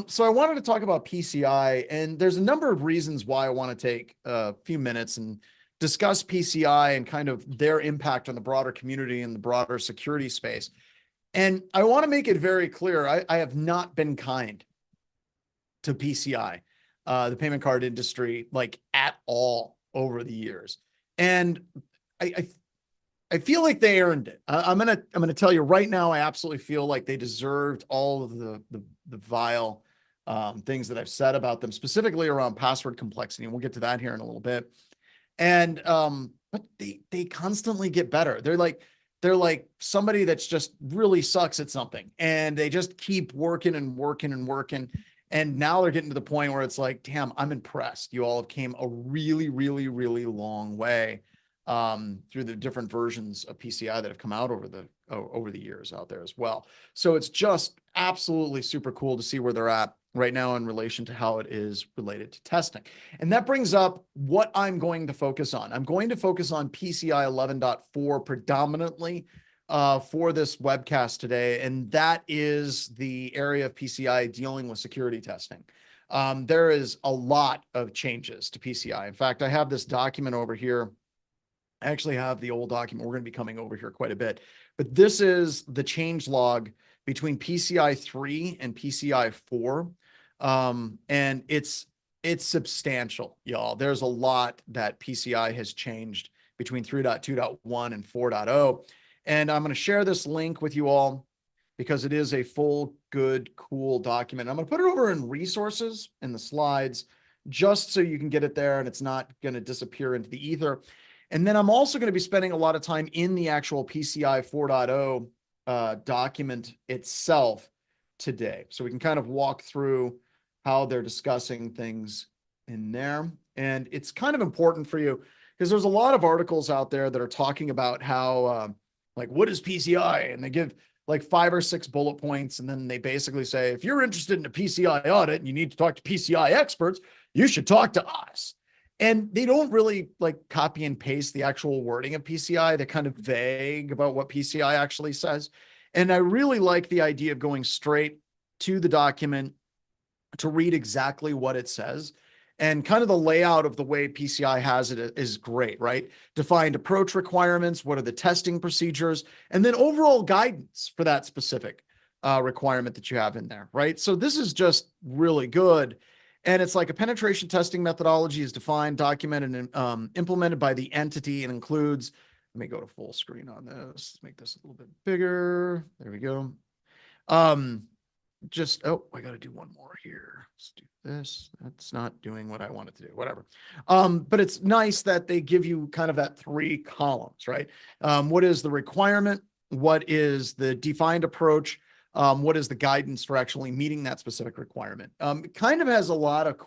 So I wanted to talk about PCI, and there's a number of reasons why I want to take a few minutes and discuss PCI and kind of their impact on the broader community and the broader security space. And I want to make it very clear, I have not been kind to PCI, the payment card industry, like at all over the years. And I feel like they earned it. I'm gonna tell you right now, I absolutely feel like they deserved all of the vile things that I've said about them, specifically around password complexity. And we'll get to that here in a little bit. And but they constantly get better. They're like somebody that's just really sucks at something, and they just keep working and working and working. And now they're getting to the point where it's like, damn, I'm impressed. You all have came a really, really, really long way through the different versions of PCI that have come out over the years out there as well. So it's just absolutely super cool to see where they're at right now in relation to how it is related to testing. And that brings up what I'm going to focus on. I'm going to focus on PCI 11.4 predominantly for this webcast today, and that is the area of PCI dealing with security testing. There is a lot of changes to PCI. In fact, I have this document over here. I actually have the old document. We're going to be coming over here quite a bit, but this is the change log between PCI 3 and PCI 4. And it's substantial, y'all. There's a lot that PCI has changed between 3.2.1 and 4.0. And I'm going to share this link with you all because it is a full, good, cool document. I'm going to put it over in resources in the slides just so you can get it there and it's not going to disappear into the ether. And then I'm also going to be spending a lot of time in the actual PCI 4.0 document itself today. So we can kind of walk through how they're discussing things in there. And it's kind of important for you because there's a lot of articles out there that are talking about how, like, what is PCI? And they give like 5 or 6 bullet points. And then they basically say, if you're interested in a PCI audit and you need to talk to PCI experts, you should talk to us. And they don't really like copy and paste the actual wording of PCI. They're kind of vague about what PCI actually says. And I really like the idea of going straight to the document to read exactly what it says. And kind of the layout of the way PCI has it is great, right? Defined approach requirements, what are the testing procedures, and then overall guidance for that specific requirement that you have in there, right? So this is just really good. And it's like a penetration testing methodology is defined, documented, and implemented by the entity and includes, let me go to full screen on this, let's make this a little bit bigger. There we go. I got to do one more here. Let's do this. That's not doing what I wanted to do, whatever. But it's nice that they give you kind of that 3 columns, right? What is the requirement? What is the defined approach? What is the guidance for actually meeting that specific requirement? It kind of has a lot of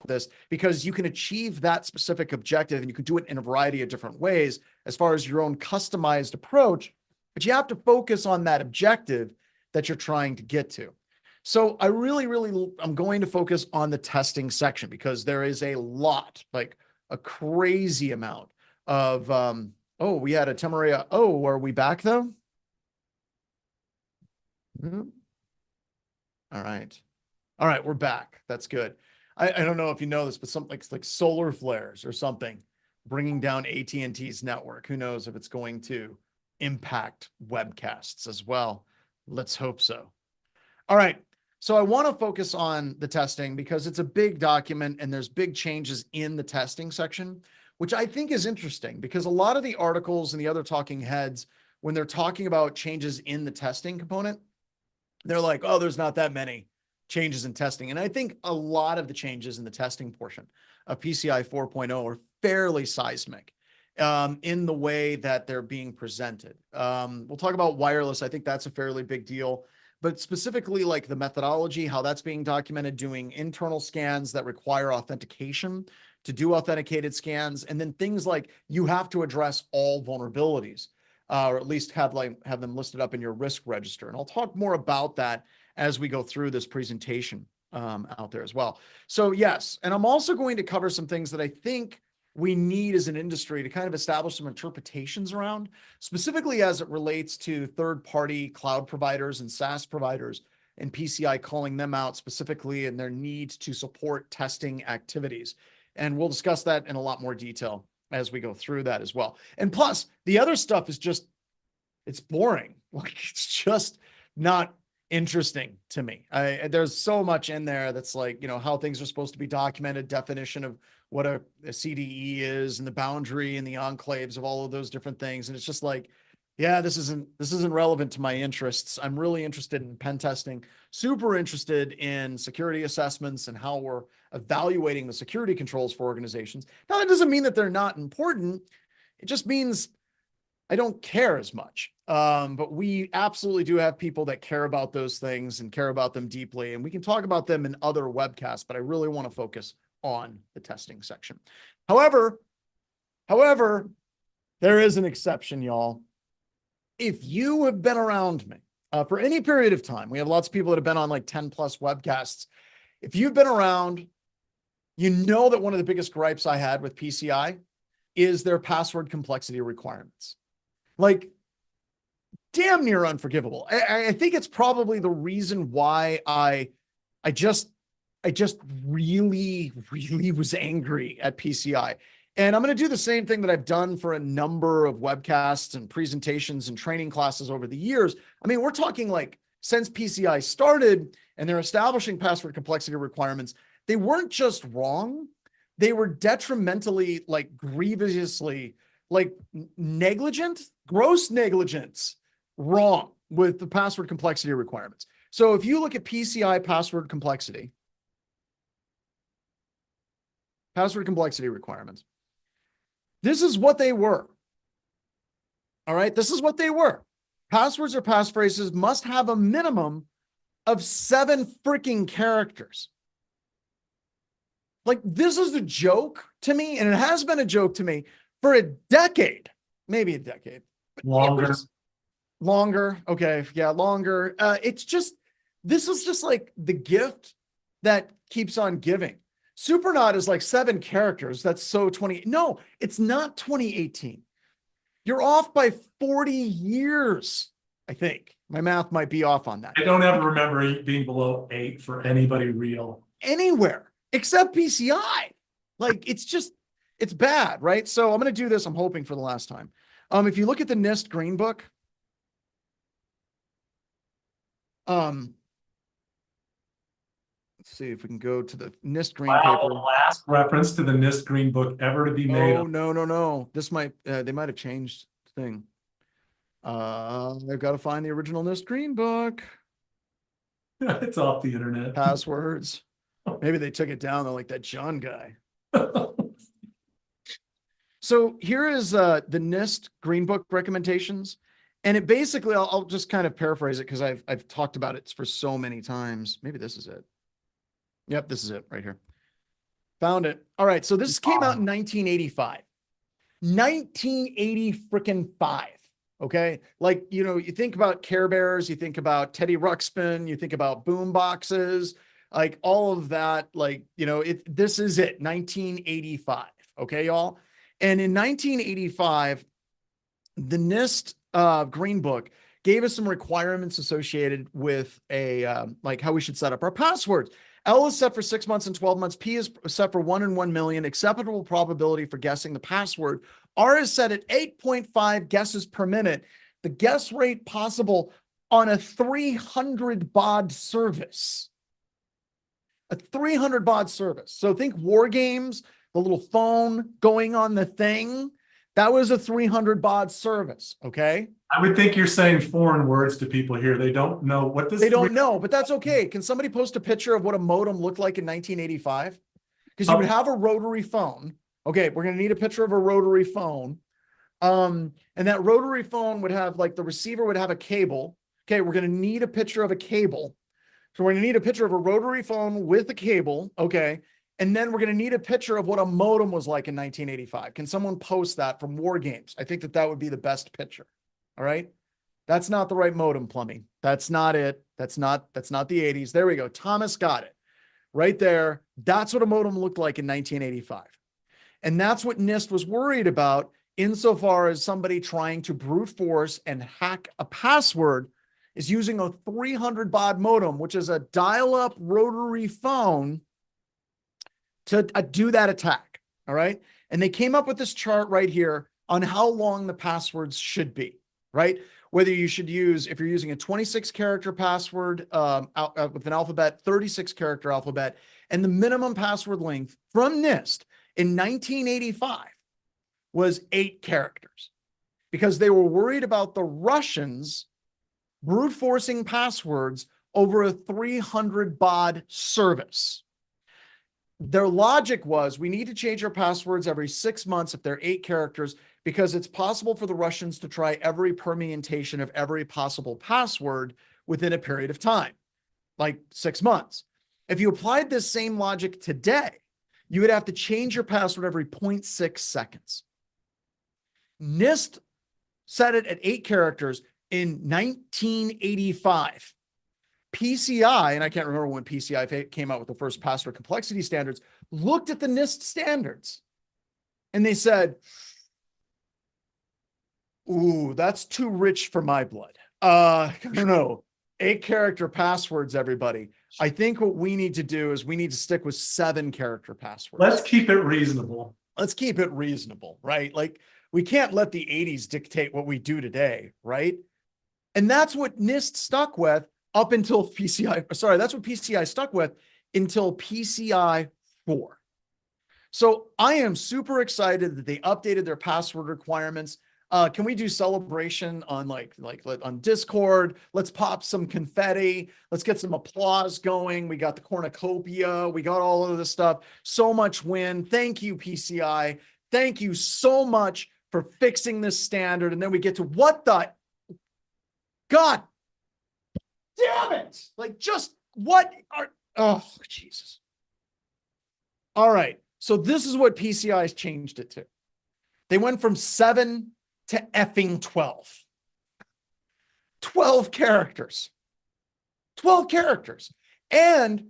this because you can achieve that specific objective and you can do it in a variety of different ways as far as your own customized approach, but you have to focus on that objective that you're trying to get to. So I I'm going to focus on the testing section because there is a lot, like a crazy amount of, oh, we had a Tamaria. Oh, are we back though? All right. All right, we're back. That's good. I don't know if you know this, but something like solar flares or something bringing down AT&T's network. Who knows if it's going to impact webcasts as well. Let's hope so. All right. So I want to focus on the testing because it's a big document and there's big changes in the testing section, which I think is interesting because a lot of the articles and the other talking heads, when they're talking about changes in the testing component, they're like, oh, there's not that many changes in testing. And I think a lot of the changes in the testing portion of PCI 4.0 are fairly seismic in the way that they're being presented. We'll talk about wireless. I think that's a fairly big deal, but specifically like the methodology, how that's being documented, doing internal scans that require authentication to do authenticated scans. And then things like you have to address all vulnerabilities, or at least have them listed up in your risk register. And I'll talk more about that as we go through this presentation. out there as well. So yes, and I'm also going to cover some things that I think we need as an industry to kind of establish some interpretations around, specifically as it relates to third-party cloud providers and SaaS providers and PCI calling them out specifically in their need to support testing activities. And we'll discuss that in a lot more detail as we go through that as well. And plus, the other stuff is just, it's boring. Like, it's just not interesting to me. There's so much in there that's like, how things are supposed to be documented, definition of what a CDE is and the boundary and the enclaves of all of those different things. And it's just like, yeah, this isn't relevant to my interests. I'm really interested in pen testing, super interested in security assessments and how we're evaluating the security controls for organizations. Now, that doesn't mean that they're not important. It just means I don't care as much. But we absolutely do have people that care about those things and care about them deeply. And we can talk about them in other webcasts, but I really want to focus on the testing section. However, there is an exception, y'all. If you have been around me for any period of time, we have lots of people that have been on like 10 plus webcasts. If you've been around, you know that one of the biggest gripes I had with PCI is their password complexity requirements. Like, damn near unforgivable. I think it's probably the reason why I just really was angry at PCI. And I'm going to do the same thing that I've done for a number of webcasts and presentations and training classes over the years. I mean, we're talking like since PCI started and they're establishing password complexity requirements, they weren't just wrong. They were detrimentally, like grievously, like negligent, gross negligence, wrong with the password complexity requirements. So if you look at PCI password complexity requirements, this is what they were. All right. This is what they were. Passwords or passphrases must have a minimum of 7 freaking characters. Like, this is a joke to me, and it has been a joke to me for a decade, maybe a decade. Longer. Okay. Yeah. Longer. It's just, this is just like the gift that keeps on giving. Supernaut is like 7 characters. That's so 20. No, it's not 2018. You're off by 40 years. I think my math might be off on that. I don't ever remember it being below 8 for anybody real. Anywhere except PCI. Like, it's bad, right? So I'm going to do this. I'm hoping for the last time. If you look at the NIST Green Book, let's see if we can go to the NIST Green paper. The last reference to the NIST Green Book ever to be made. Oh, no. This might, they might have changed the thing. I've got to find the original NIST Green Book. It's off the internet. Passwords. Maybe they took it down. They're like that John guy. So here is the NIST Green Book recommendations. And it basically, I'll just kind of paraphrase it because I've talked about it for so many times. Maybe this is it. Yep, this is it right here. Found it. All right. So this came out in 1985. 1980 freaking 5. Okay. Like, you think about Care Bears, you think about Teddy Ruxpin, you think about boom boxes, like all of that. Like, this is it. 1985. Okay, y'all. And in 1985, the NIST Green Book gave us some requirements associated with like how we should set up our passwords. L is set for 6 months and 12 months. P is set for 1 in 1 million. Acceptable probability for guessing the password. R is set at 8.5 guesses per minute. The guess rate possible on a 300 baud service. A 300 baud service. So think war games, the little phone going on the thing. That was a 300 baud service. Okay. I would think you're saying foreign words to people here. They don't know what this. They don't know, but that's okay. Can somebody post a picture of what a modem looked like in 1985? Because you would have a rotary phone. Okay, we're going to need a picture of a rotary phone. And that rotary phone would have, like, the receiver would have a cable. Okay, we're going to need a picture of a cable. So we're going to need a picture of a rotary phone with a cable. Okay. And then we're going to need a picture of what a modem was like in 1985. Can someone post that from War Games? I think that would be the best picture. All right. That's not the right modem, plumbing. That's not it. That's not the 80s. There we go. Thomas got it. right there. That's what a modem looked like in 1985. And that's what NIST was worried about insofar as somebody trying to brute force and hack a password is using a 300 baud modem, which is a dial-up rotary phone, to do that attack. All right. And they came up with this chart right here on how long the passwords should be, right? Whether you should use, if you're using a 26 character password with an alphabet, 36 character alphabet, and the minimum password length from NIST in 1985 was 8 characters, because they were worried about the Russians brute forcing passwords over a 300 baud service. Their logic was, we need to change our passwords every 6 months if they're 8 characters, because it's possible for the Russians to try every permutation of every possible password within a period of time, like 6 months. If you applied this same logic today, you would have to change your password every 0.6 seconds. NIST set it at 8 characters in 1985. PCI, and I can't remember when PCI came out with the first password complexity standards, looked at the NIST standards and they said, ooh, that's too rich for my blood. I don't know. 8 character passwords, everybody. I think what we need to do is we need to stick with 7 character passwords. Let's keep it reasonable. Let's keep it reasonable, right? Like, we can't let the 80s dictate what we do today, right? And that's what NIST stuck with up until PCI, sorry, that's what PCI stuck with until PCI 4. So I am super excited that they updated their password requirements. Can we do celebration on like on Discord? Let's pop some confetti. Let's get some applause going. We got the cornucopia. We got all of this stuff. So much win. Thank you, PCI. Thank you so much for fixing this standard. And then we get to what the God damn it. Like, just what are, oh, Jesus. All right. So this is what PCI has changed it to. They went from 7 to effing 12. 12 characters. 12 characters. And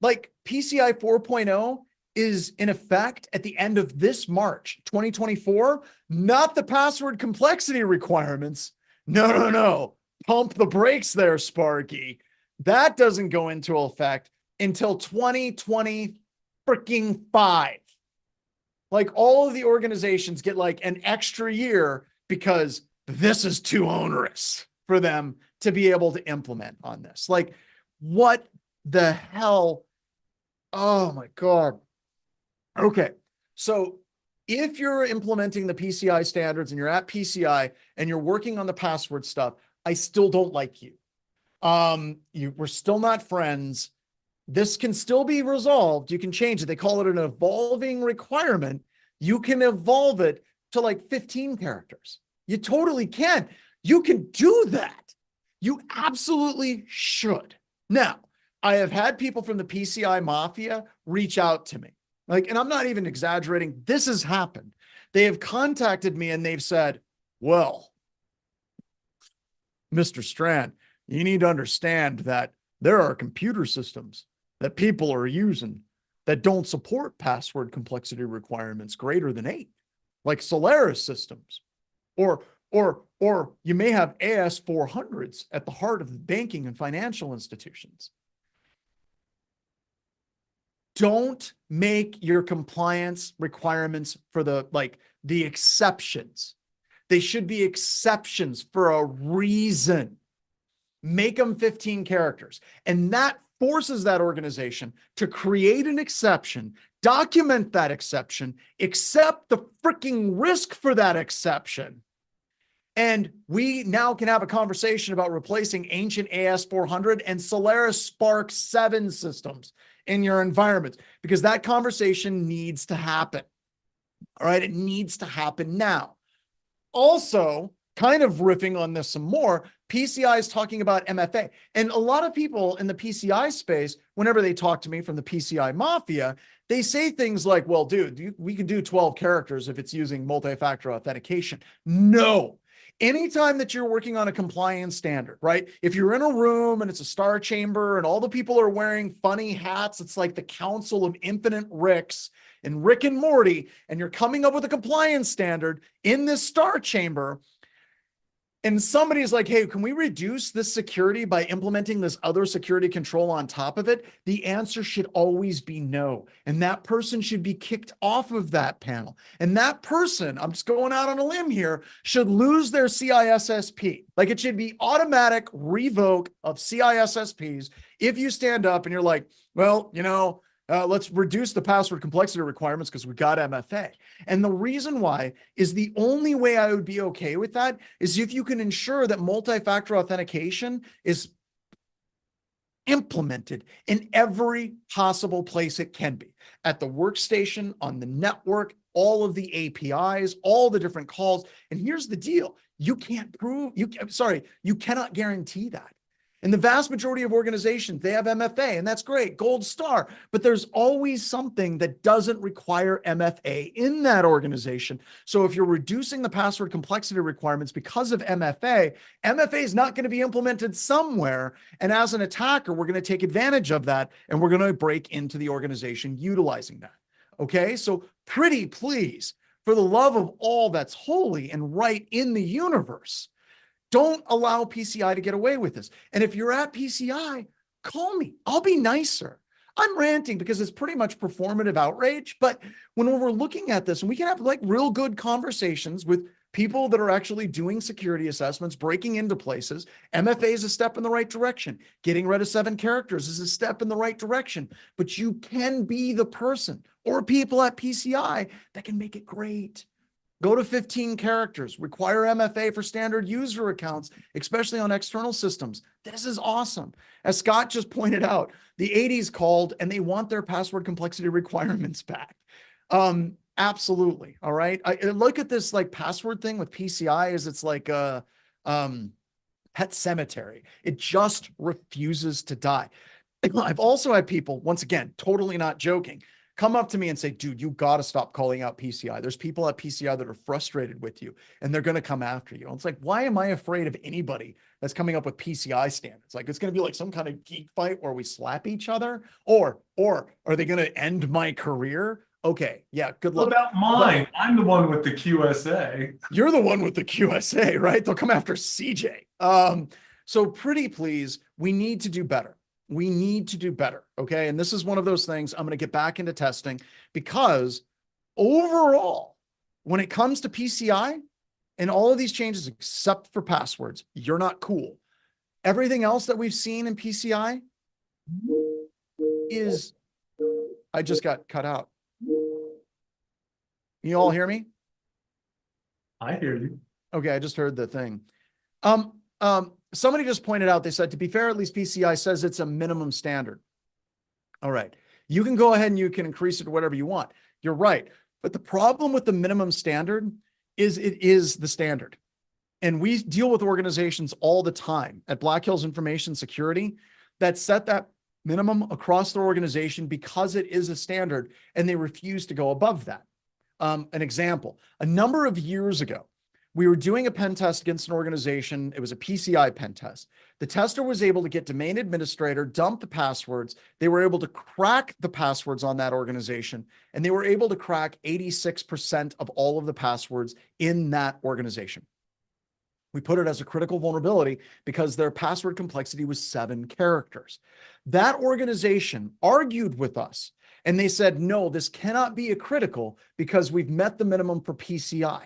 like PCI 4.0 is in effect at the end of this March, 2024, not the password complexity requirements. No. Pump the brakes there, Sparky. That doesn't go into effect until 2020 freaking 5. Like, all of the organizations get like an extra year because this is too onerous for them to be able to implement on this. Like, what the hell? Oh my God. Okay. So if you're implementing the PCI standards and you're at PCI and you're working on the password stuff, I still don't like you. We're still not friends. This can still be resolved. You can change it. They call it an evolving requirement. You can evolve it to like 15 characters. You totally can. You can do that. You absolutely should. Now, I have had people from the PCI Mafia reach out to me. Like, and I'm not even exaggerating. This has happened. They have contacted me and they've said, well, Mr. Strand, you need to understand that there are computer systems that people are using that don't support password complexity requirements greater than 8, like Solaris systems, or you may have AS400s at the heart of the banking and financial institutions. Don't make your compliance requirements for the exceptions. They should be exceptions for a reason. Make them 15 characters. And that forces that organization to create an exception, document that exception, accept the freaking risk for that exception. And we now can have a conversation about replacing ancient AS400 and Solaris Spark 7 systems in your environment, because that conversation needs to happen. All right. It needs to happen now. Also, kind of riffing on this some more, PCI is talking about MFA. And a lot of people in the PCI space, whenever they talk to me from the PCI Mafia, they say things like, well, dude, we can do 12 characters if it's using multi-factor authentication. No, Anytime that you're working on a compliance standard, right? If you're in a room and it's a star chamber and all the people are wearing funny hats, it's like the Council of Infinite Ricks and Rick and Morty, and you're coming up with a compliance standard in this star chamber, and somebody's like, hey, can we reduce this security by implementing this other security control on top of it? The answer should always be no. And that person should be kicked off of that panel. And that person, I'm just going out on a limb here, should lose their CISSP. Like, it should be automatic revoke of CISSPs if you stand up and you're like, well, let's reduce the password complexity requirements because we got MFA. And the reason why is the only way I would be okay with that is if you can ensure that multi-factor authentication is implemented in every possible place it can be, at the workstation, on the network, all of the APIs, all the different calls. And here's the deal. You cannot guarantee that. In the vast majority of organizations, they have MFA, and that's great, gold star, but there's always something that doesn't require MFA in that organization. So if you're reducing the password complexity requirements because of MFA, MFA is not going to be implemented somewhere. And as an attacker, we're going to take advantage of that, and we're going to break into the organization utilizing that. Okay, so pretty please, for the love of all that's holy and right in the universe, don't allow PCI to get away with this. And if you're at PCI, call me. I'll be nicer. I'm ranting because it's pretty much performative outrage. But when we're looking at this, and we can have like real good conversations with people that are actually doing security assessments, breaking into places, MFA is a step in the right direction. Getting rid of 7 characters is a step in the right direction. But you can be the person or people at PCI that can make it great. Go to 15 characters, require MFA for standard user accounts, especially on external systems. This is awesome. As Scott just pointed out, the 80s called and they want their password complexity requirements back. Absolutely. All right. I look at this like password thing with PCI is it's like a pet cemetery. It just refuses to die. I've also had people, once again, totally not joking, come up to me and say, dude, you got to stop calling out PCI. There's people at PCI that are frustrated with you and they're going to come after you. And it's like, why am I afraid of anybody that's coming up with PCI standards? Like, it's going to be like some kind of geek fight where we slap each other, or are they going to end my career? Okay. Yeah. Good luck. What about mine? I'm the one with the QSA. You're the one with the QSA, right? They'll come after CJ. So pretty please, we need to do better. We need to do better. Okay. And this is one of those things I'm going to get back into testing, because overall, when it comes to PCI and all of these changes, except for passwords, you're not cool. Everything else that we've seen in PCI is, I just got cut out. You all hear me? I hear you. Okay. I just heard the thing. Somebody just pointed out, they said, to be fair, at least PCI says it's a minimum standard. All right. You can go ahead and you can increase it to whatever you want. You're right. But the problem with the minimum standard is it is the standard. And we deal with organizations all the time at Black Hills Information Security that set that minimum across their organization because it is a standard and they refuse to go above that. An example, a number of years ago, we were doing a pen test against an organization. It was a PCI pen test. The tester was able to get domain administrator, dump the passwords. They were able to crack the passwords on that organization, and they were able to crack 86% of all of the passwords in that organization. We put it as a critical vulnerability because their password complexity was 7 characters. That organization argued with us, and they said, no, this cannot be a critical because we've met the minimum for PCI.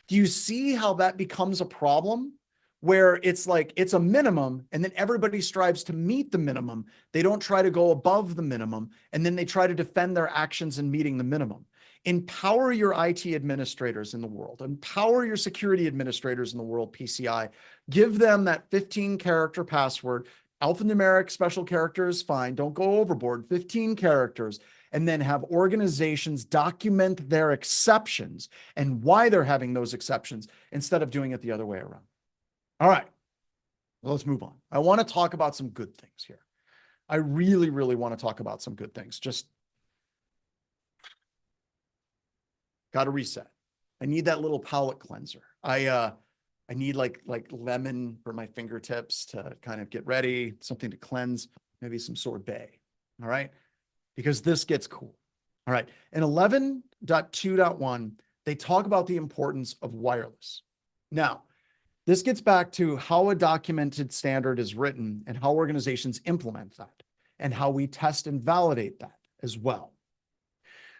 Do you see how that becomes a problem? Where it's like, it's a minimum and then everybody strives to meet the minimum. They don't try to go above the minimum, and then they try to defend their actions in meeting the minimum. Empower your IT administrators in the world. Empower your security administrators in the world, PCI. Give them that 15-character password. Alphanumeric special character is fine. Don't go overboard. 15 characters. And then have organizations document their exceptions and why they're having those exceptions instead of doing it the other way around. All right, well, let's move on. I want to talk about some good things here. I really, really want to talk about some good things. Just got to reset. I need that little palate cleanser. I need like lemon for my fingertips to kind of get ready, something to cleanse, maybe some sorbet. All right. Because this gets cool. All right. In 11.2.1, they talk about the importance of wireless. Now, this gets back to how a documented standard is written and how organizations implement that and how we test and validate that as well.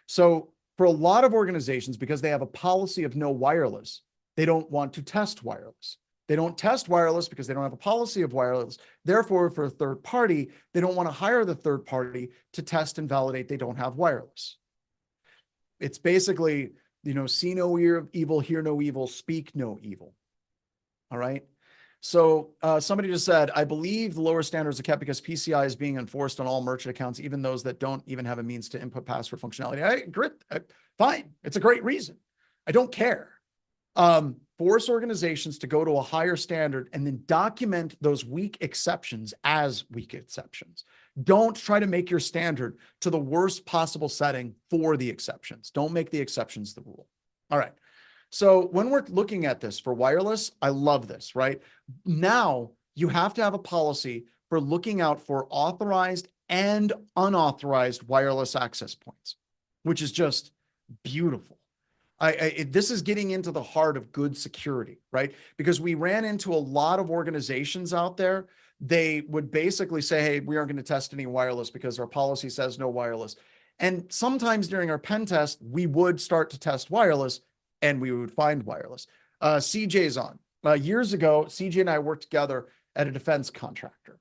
So for a lot of organizations, because they have a policy of no wireless, they don't want to test wireless. They don't test wireless because they don't have a policy of wireless. Therefore, for a third party, they don't want to hire the third party to test and validate they don't have wireless. It's basically, see no evil, hear no evil, speak no evil. All right. So somebody just said, I believe the lower standards are kept because PCI is being enforced on all merchant accounts, even those that don't even have a means to input password functionality. I agree. Fine. It's a great reason. I don't care. Force organizations to go to a higher standard and then document those weak exceptions as weak exceptions. Don't try to make your standard to the worst possible setting for the exceptions. Don't make the exceptions the rule. All right. So when we're looking at this for wireless, I love this, right? Now you have to have a policy for looking out for authorized and unauthorized wireless access points, which is just beautiful. This is getting into the heart of good security, right? Because we ran into a lot of organizations out there. They would basically say, hey, we aren't going to test any wireless because our policy says no wireless. And sometimes during our pen test, we would start to test wireless and we would find wireless. CJ's on. Years ago, CJ and I worked together at a defense contractor.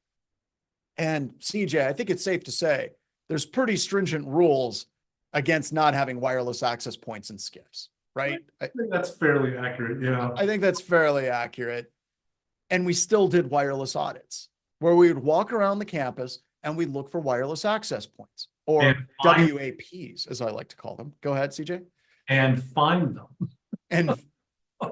And CJ, I think it's safe to say there's pretty stringent rules against not having wireless access points in SCIFs, right? I think that's fairly accurate. Yeah. I think that's fairly accurate. And we still did wireless audits where we would walk around the campus and we'd look for wireless access points, or WAPs, as I like to call them. Go ahead, CJ. And find them. And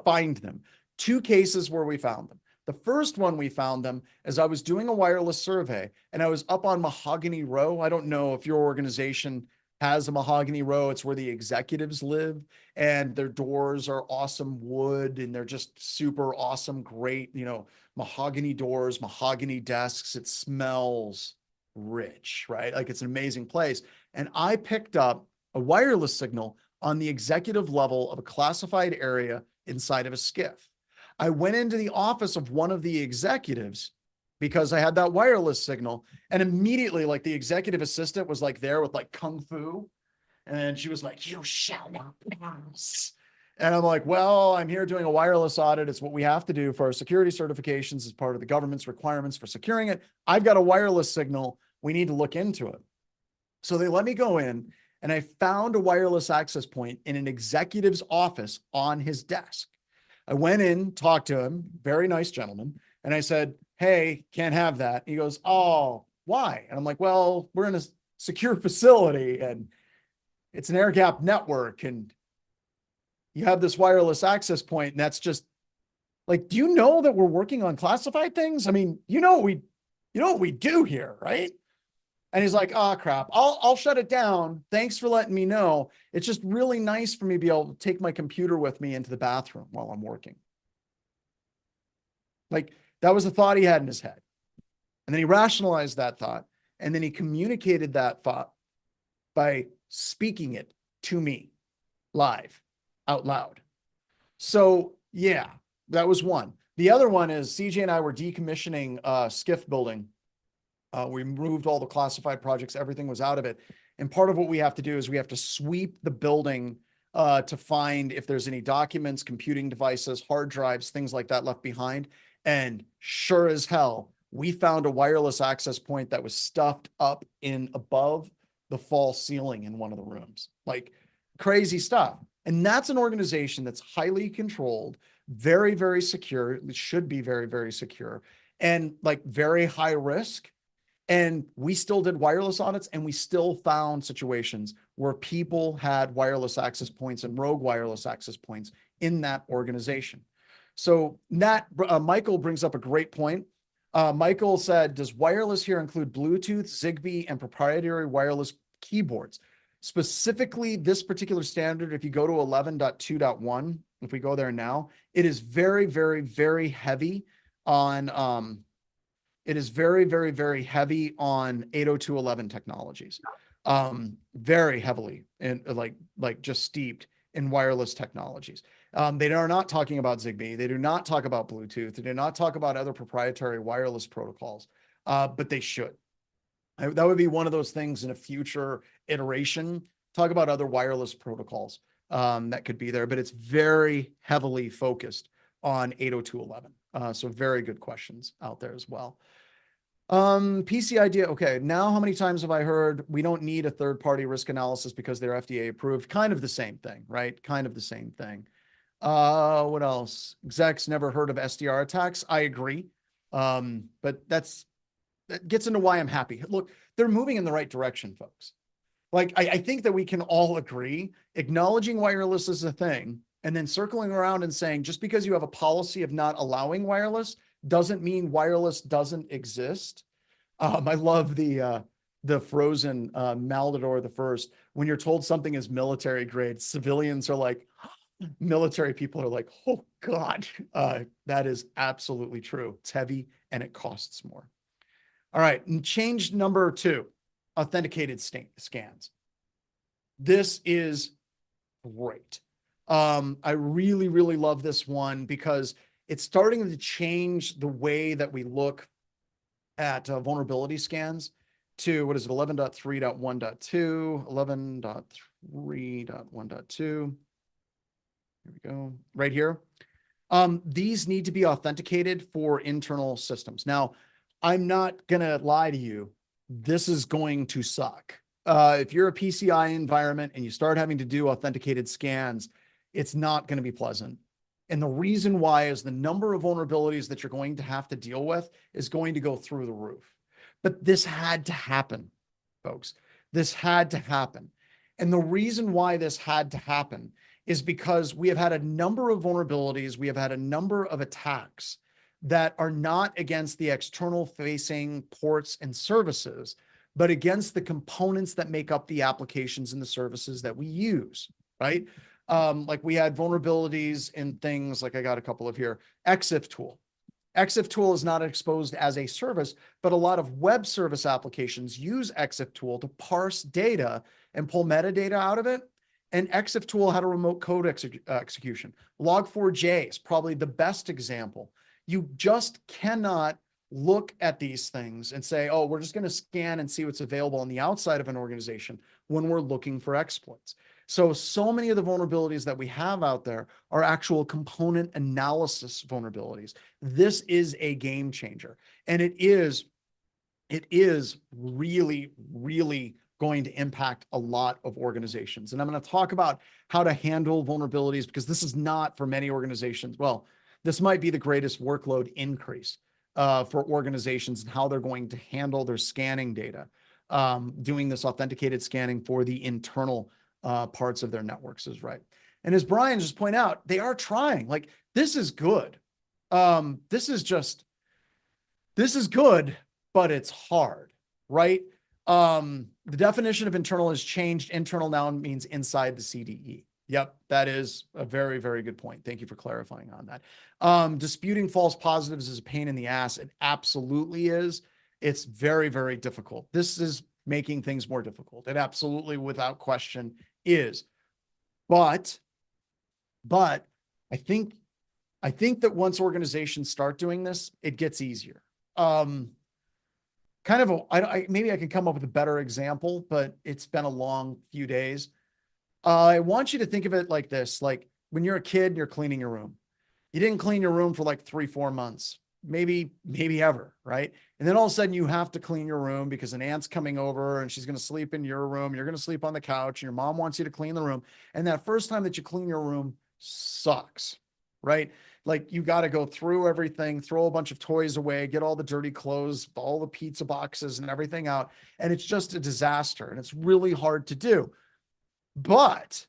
find them. 2 cases where we found them. The first one we found them as I was doing a wireless survey and I was up on Mahogany Row. I don't know if your organization has a Mahogany Row. It's where the executives live and their doors are awesome wood and they're just super awesome, great, mahogany doors, mahogany desks. It smells rich, right? Like it's an amazing place. And I picked up a wireless signal on the executive level of a classified area inside of a SCIF. I went into the office of one of the executives because I had that wireless signal, and immediately like the executive assistant was like there with like kung fu, and she was like, you shall not pass. And I'm like, well, I'm here doing a wireless audit. It's what we have to do for our security certifications as part of the government's requirements for securing it. I've got a wireless signal. We need to look into it. So they let me go in and I found a wireless access point in an executive's office on his desk. I went in, talked to him, very nice gentleman. And I said, hey, can't have that. He goes, oh, why? And I'm like, well, we're in a secure facility and it's an air gap network and you have this wireless access point. And that's just like, do you know that we're working on classified things? I mean, what we do here, right? And he's like, oh crap, I'll shut it down. Thanks for letting me know. It's just really nice for me to be able to take my computer with me into the bathroom while I'm working. Like that was the thought he had in his head. And then he rationalized that thought. And then he communicated that thought by speaking it to me live, out loud. So yeah, that was one. The other one is CJ and I were decommissioning a SCIF building. We moved all the classified projects. Everything was out of it. And part of what we have to do is we have to sweep the building to find if there's any documents, computing devices, hard drives, things like that left behind. And sure as hell, we found a wireless access point that was stuffed up in above the false ceiling in one of the rooms. Like crazy stuff. And that's an organization that's highly controlled, very, very secure. It should be very, very secure and like very high risk. And we still did wireless audits and we still found situations where people had wireless access points and rogue wireless access points in that organization. So Michael brings up a great point. Michael said, does wireless here include Bluetooth, Zigbee, and proprietary wireless keyboards? Specifically, this particular standard, if you go to 11.2.1, if we go there now, it is very, very, very heavy on, it is very, very, very heavy on 802.11 technologies. Very heavily and like just steeped in wireless technologies. They are not talking about Zigbee. They do not talk about Bluetooth. They do not talk about other proprietary wireless protocols, but they should. That would be one of those things in a future iteration. Talk about other wireless protocols that could be there, but it's very heavily focused on 802.11. So very good questions out there as well. PCI. Okay, now how many times have I heard we don't need a third-party risk analysis because they're FDA approved? Kind of the same thing, right? Kind of the same thing. What else? Execs never heard of SDR attacks. I agree. But that gets into why I'm happy. Look, they're moving in the right direction, folks. Like, I think that we can all agree, acknowledging wireless is a thing, and then circling around and saying, just because you have a policy of not allowing wireless doesn't mean wireless doesn't exist. I love the Frozen Maldador the First. When you're told something is military grade, civilians are like, military people are like, oh God, that is absolutely true. It's heavy and it costs more. All right, and change number 2, authenticated scans. This is great. I really, really love this one because it's starting to change the way that we look at vulnerability scans to, what is it, 11.3.1.2, 11.3.1.2. Here we go, right here. These need to be authenticated for internal systems. Now, I'm not going to lie to you. This is going to suck. If you're a PCI environment and you start having to do authenticated scans, it's not going to be pleasant. And the reason why is the number of vulnerabilities that you're going to have to deal with is going to go through the roof. But this had to happen, folks. This had to happen. And the reason why this had to happen is because we have had a number of vulnerabilities. We have had a number of attacks that are not against the external facing ports and services, but against the components that make up the applications and the services that we use, right? Like we had vulnerabilities in things like, I got a couple of here, EXIF tool. EXIF tool is not exposed as a service, but a lot of web service applications use EXIF tool to parse data and pull metadata out of it. And EXIF tool had a remote code execution. Log4j is probably the best example. You just cannot look at these things and say, oh, we're just going to scan and see what's available on the outside of an organization when we're looking for exploits. So many of the vulnerabilities that we have out there are actual component analysis vulnerabilities. This is a game changer. And it is really, really going to impact a lot of organizations. And I'm going to talk about how to handle vulnerabilities because this is not for many organizations. Well, this might be the greatest workload increase for organizations and how they're going to handle their scanning data, doing this authenticated scanning for the internal parts of their networks is right. And as Brian just pointed out, they are trying. Like, this is good. This is good, but it's hard, right? The definition of internal has changed. Internal now means inside the CDE. Yep, that is a very, very good point. Thank you for clarifying on that. Disputing false positives is a pain in the ass. It absolutely is. It's very, very difficult. This is making things more difficult. It absolutely, without question, is. But I think that once organizations start doing this, it gets easier. Maybe I can come up with a better example, but it's been a long few days. I want you to think of it like this, like when you're a kid and you're cleaning your room. You didn't clean your room for like 3-4 months, maybe ever, right? And then all of a sudden you have to clean your room because an aunt's coming over and she's going to sleep in your room. You're going to sleep on the couch and your mom wants you to clean the room. And that first time that you clean your room sucks, right? Like you got to go through everything, throw a bunch of toys away, get all the dirty clothes, all the pizza boxes and everything out. And it's just a disaster and it's really hard to do. But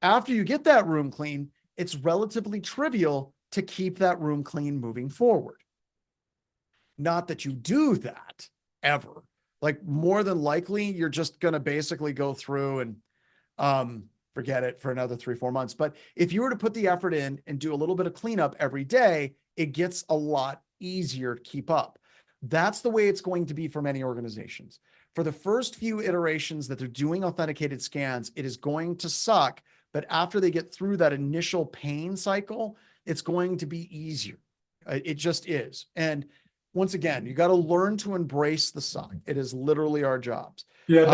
after you get that room clean, it's relatively trivial to keep that room clean moving forward. Not that you do that ever, Like more than likely, you're just going to basically go through and forget it for another 3-4 months. But if you were to put the effort in and do a little bit of cleanup every day, it gets a lot easier to keep up. That's the way it's going to be for many organizations. For the first few iterations that they're doing authenticated scans, it is going to suck. But after they get through that initial pain cycle, it's going to be easier. It just is. And once again, you got to learn to embrace the suck. It is literally our jobs. Yeah,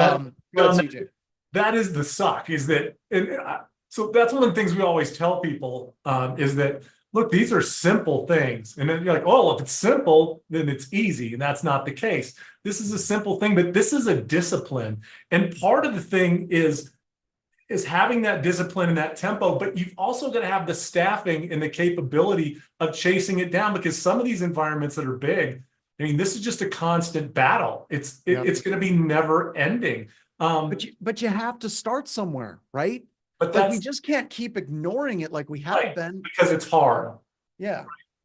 Go ahead, CJ. that is the suck, is that, so that's one of the things we always tell people, is that, look, these are simple things. And then you're like, oh, if it's simple, then it's easy. And that's not the case. This is a simple thing, but this is a discipline. And part of the thing is having that discipline and that tempo, but you've also got to have the staffing and the capability of chasing it down, because some of these environments that are big, I mean, this is just a constant battle. It's going to be never ending. But you have to start somewhere, right? But like we just can't keep ignoring it like we have right, been, because it's hard. Yeah.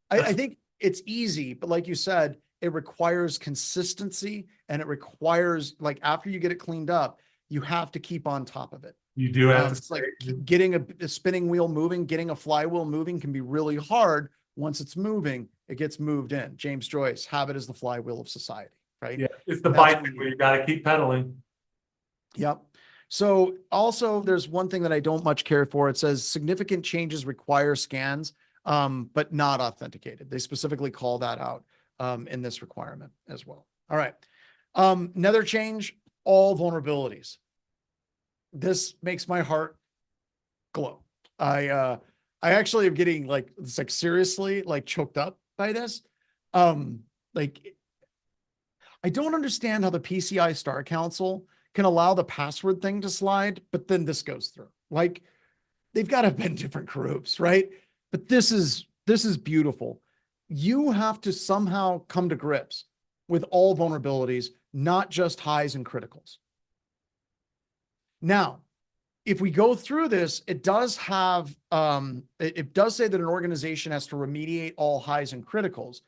I think it's easy, but like you said, it requires consistency, and it requires, like, after you get it cleaned up, you have to keep on top of it. You do have to it's like getting a spinning wheel moving, getting a flywheel moving can be really hard. Once it's moving, it gets moved in. James Joyce, habit is the flywheel of society, right? Yeah, it's the bicycle. You got to keep pedaling. Yep. So also there's one thing that I don't much care for. It says significant changes require scans, but not authenticated. They specifically call that out in this requirement as well. All right. Another change, all vulnerabilities. This makes my heart glow. I actually am getting like, it's like seriously like choked up by this. Like, I don't understand how the PCI Star Council can allow the password thing to slide, but then this goes through. Like, they've got to have been different groups, right? But this is beautiful. You have to somehow come to grips with all vulnerabilities, not just highs and criticals. Now, if we go through this, it does have, it does say that an organization has to remediate all highs and criticals,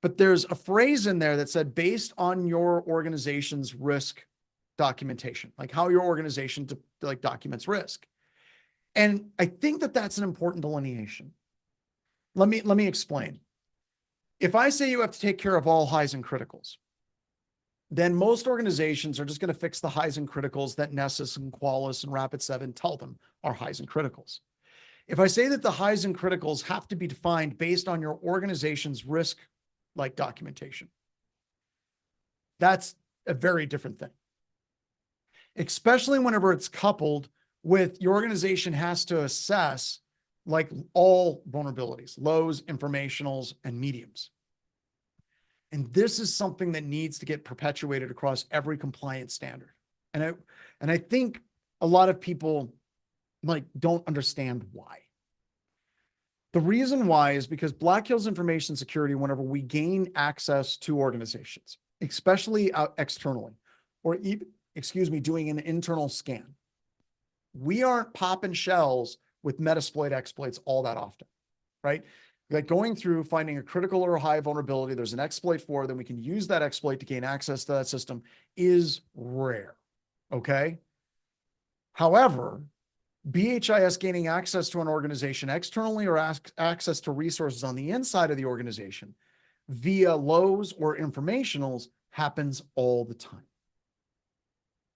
but there's a phrase in there that said, based on your organization's risk documentation, like how your organization documents risk. And I think that that's an important delineation. Let me explain. If I say you have to take care of all highs and criticals, then most organizations are just going to fix the highs and criticals that Nessus and Qualys and Rapid7 tell them are highs and criticals. If I say that the highs and criticals have to be defined based on your organization's risk documentation, that's a very different thing. Especially whenever it's coupled with your organization has to assess like all vulnerabilities, lows, informationals, and mediums. And this is something that needs to get perpetuated across every compliance standard. And I think a lot of people don't understand why. The reason why is because Black Hills Information Security, whenever we gain access to organizations, especially externally, or even, doing an internal scan, we aren't popping shells with Metasploit exploits all that often, right? Like going through, finding a critical or a high vulnerability, there's an exploit for, then we can use that exploit to gain access to that system, is rare, okay? However, BHIS gaining access to an organization externally or access to resources on the inside of the organization via lows or informationals happens all the time.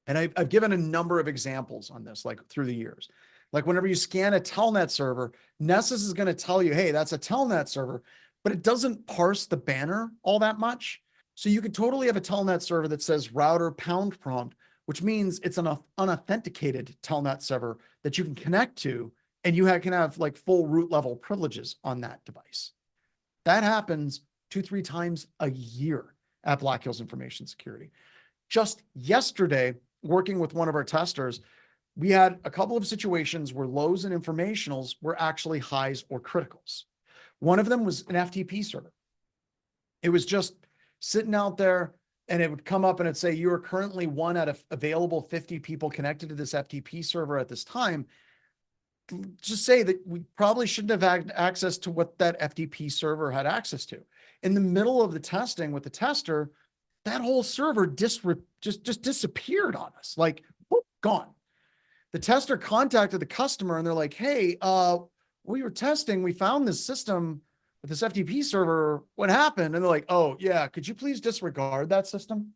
And I've given a number of examples on this, like through the years. Like whenever you scan a Telnet server, Nessus is going to tell you, hey, that's a Telnet server, but it doesn't parse the banner all that much. So you could totally have a Telnet server that says router pound prompt, which means it's an unauthenticated Telnet server that you can connect to, and you can have like full root level privileges on that device. That happens 2-3 times a year at Black Hills Information Security. Just yesterday, working with one of our testers, we had a couple of situations where lows and informationals were actually highs or criticals. One of them was an FTP server. It was just sitting out there, and it would come up and it'd say, you are currently one out of available 50 people connected to this FTP server at this time. Just say that we probably shouldn't have had access to what that FTP server had access to. In the middle of the testing with the tester, that whole server just disappeared on us, like whoop, gone. The tester contacted the customer and they're like, hey, we were testing, we found this system with this FTP server. What happened? And they're like, oh yeah, could you please disregard that system?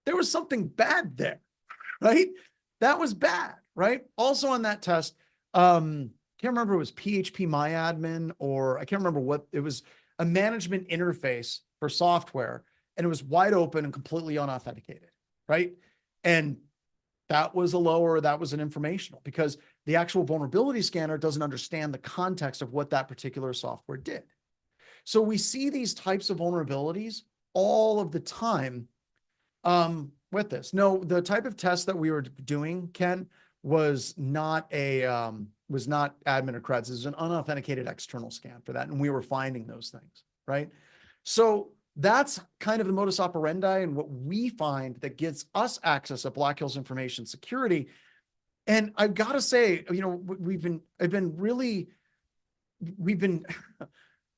There was something bad there, right? That was bad, right? Also on that test, can't remember, it was PHP MyAdmin, or I can't remember what it was, a management interface for software, and it was wide open and completely unauthenticated, right? And that was that was an informational, because the actual vulnerability scanner doesn't understand the context of what that particular software did. So we see these types of vulnerabilities all of the time with this. No, the type of test that we were doing, Ken, was not admin or creds. It was an unauthenticated external scan for that. And we were finding those things, right? So that's kind of the modus operandi and what we find that gets us access at Black Hills Information Security. And I've got to say, you know,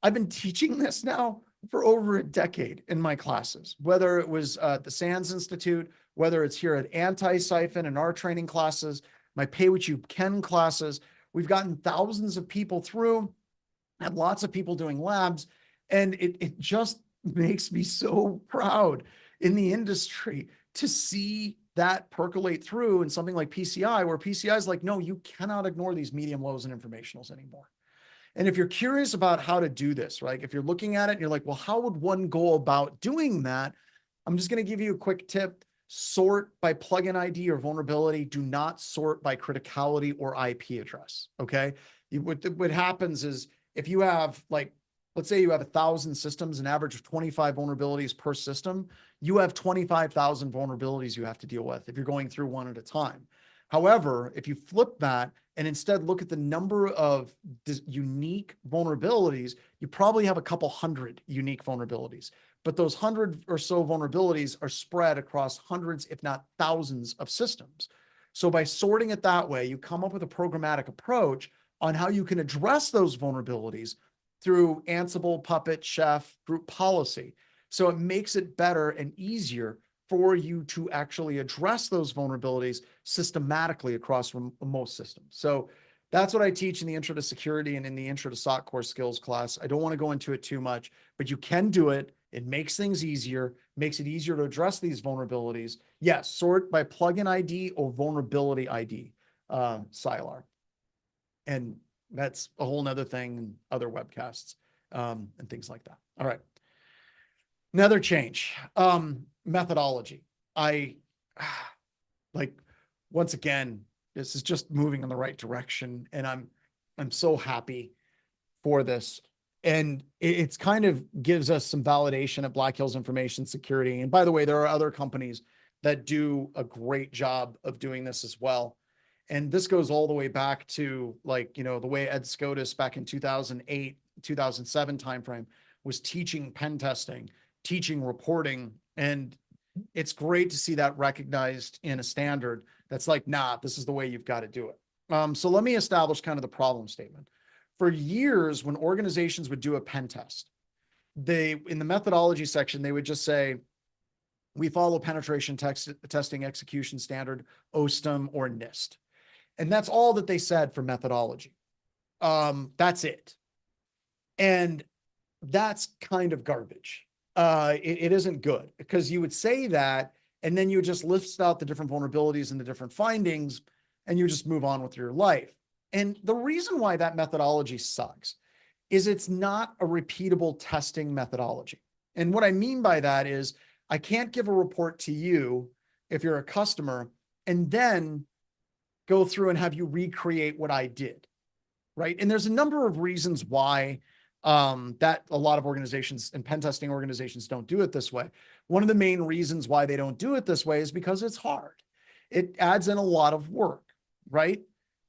I've been teaching this now for over a decade in my classes, whether it was at the SANS Institute, whether it's here at Anti-Siphon in our training classes, my Pay What You Can classes. We've gotten thousands of people through, had lots of people doing labs, and it just makes me so proud in the industry to see that percolate through in something like PCI, where PCI is like, no, you cannot ignore these medium lows and informationals anymore. And if you're curious about how to do this, right? If you're looking at it and you're like, well, how would one go about doing that? I'm just going to give you a quick tip. Sort by plugin ID or vulnerability. Do not sort by criticality or IP address. Okay. What happens is, if you have, like, let's say you have 1,000 systems, an average of 25 vulnerabilities per system, you have 25,000 vulnerabilities you have to deal with if you're going through one at a time. However, if you flip that and instead look at the number of unique vulnerabilities, you probably have a couple hundred unique vulnerabilities. But those 100 or so vulnerabilities are spread across hundreds, if not thousands, of systems. So by sorting it that way, you come up with a programmatic approach on how you can address those vulnerabilities through Ansible, Puppet, Chef, group policy. So it makes it better and easier for you to actually address those vulnerabilities systematically across most systems. So that's what I teach in the Intro to Security and in the Intro to SOC Core Skills class. I don't want to go into it too much, but you can do it. It makes things easier, makes it easier to address these vulnerabilities. Yes, sort by plugin ID or vulnerability ID, SILAR. And that's a whole nother thing in other webcasts and things like that. All right. Another change, methodology. Once again, this is just moving in the right direction, and I'm so happy for this. And it's kind of gives us some validation at Black Hills Information Security. And by the way, there are other companies that do a great job of doing this as well. And this goes all the way back to, like, you know, the way Ed Scotus back in 2008, 2007 timeframe was teaching pen testing, teaching reporting. And it's great to see that recognized in a standard that's like, nah, this is the way you've got to do it. So let me establish kind of the problem statement. For years, when organizations would do a pen test, in the methodology section, they would just say, we follow penetration testing execution standard, OSTEM or NIST. And that's all that they said for methodology. That's it. And that's kind of garbage. It isn't good, because you would say that, and then you would just list out the different vulnerabilities and the different findings, and you just move on with your life. And the reason why that methodology sucks is it's not a repeatable testing methodology. And what I mean by that is, I can't give a report to you if you're a customer and then go through and have you recreate what I did, right? And there's a number of reasons why that a lot of organizations and pen testing organizations don't do it this way. One of the main reasons why they don't do it this way is because it's hard. It adds in a lot of work, right?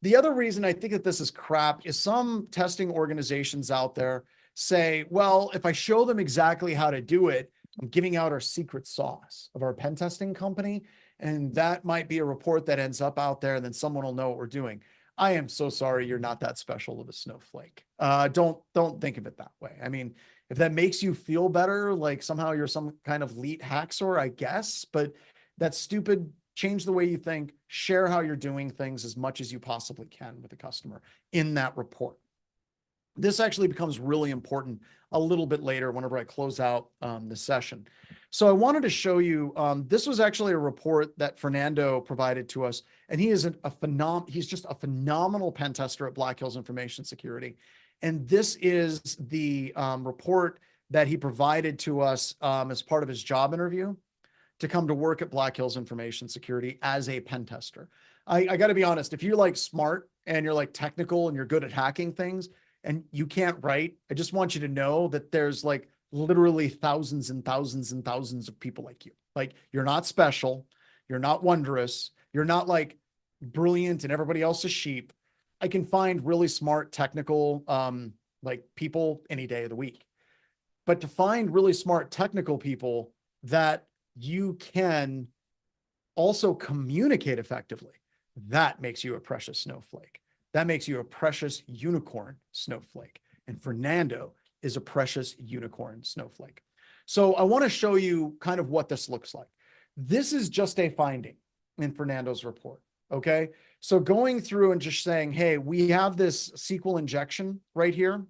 The other reason I think that this is crap is some testing organizations out there say, well, if I show them exactly how to do it, I'm giving out our secret sauce of our pen testing company. And that might be a report that ends up out there, and then someone will know what we're doing. I am so sorry you're not that special of a snowflake. Don't think of it that way. I mean, If that makes you feel better, like somehow you're some kind of elite hacksaw, I guess, but that's stupid. Change the way you think, share how you're doing things as much as you possibly can with the customer in that report. This actually becomes really important a little bit later whenever I close out the session. So I wanted to show you, this was actually a report that Fernando provided to us, and he is he's just a phenomenal pen tester at Black Hills Information Security. And this is the report that he provided to us as part of his job interview to come to work at Black Hills Information Security as a pen tester. I got to be honest, if you're like smart and you're like technical and you're good at hacking things and you can't write, I just want you to know that there's like literally thousands and thousands and thousands of people like you. Like, you're not special. You're not wondrous. You're not like brilliant and everybody else is sheep. I can find really smart technical like people any day of the week. But to find really smart technical people that you can also communicate effectively, that makes you a precious snowflake. That makes you a precious unicorn snowflake. And Fernando is a precious unicorn snowflake. So I want to show you kind of what this looks like. This is just a finding in Fernando's report. Okay. So going through and just saying, hey, we have this SQL injection right here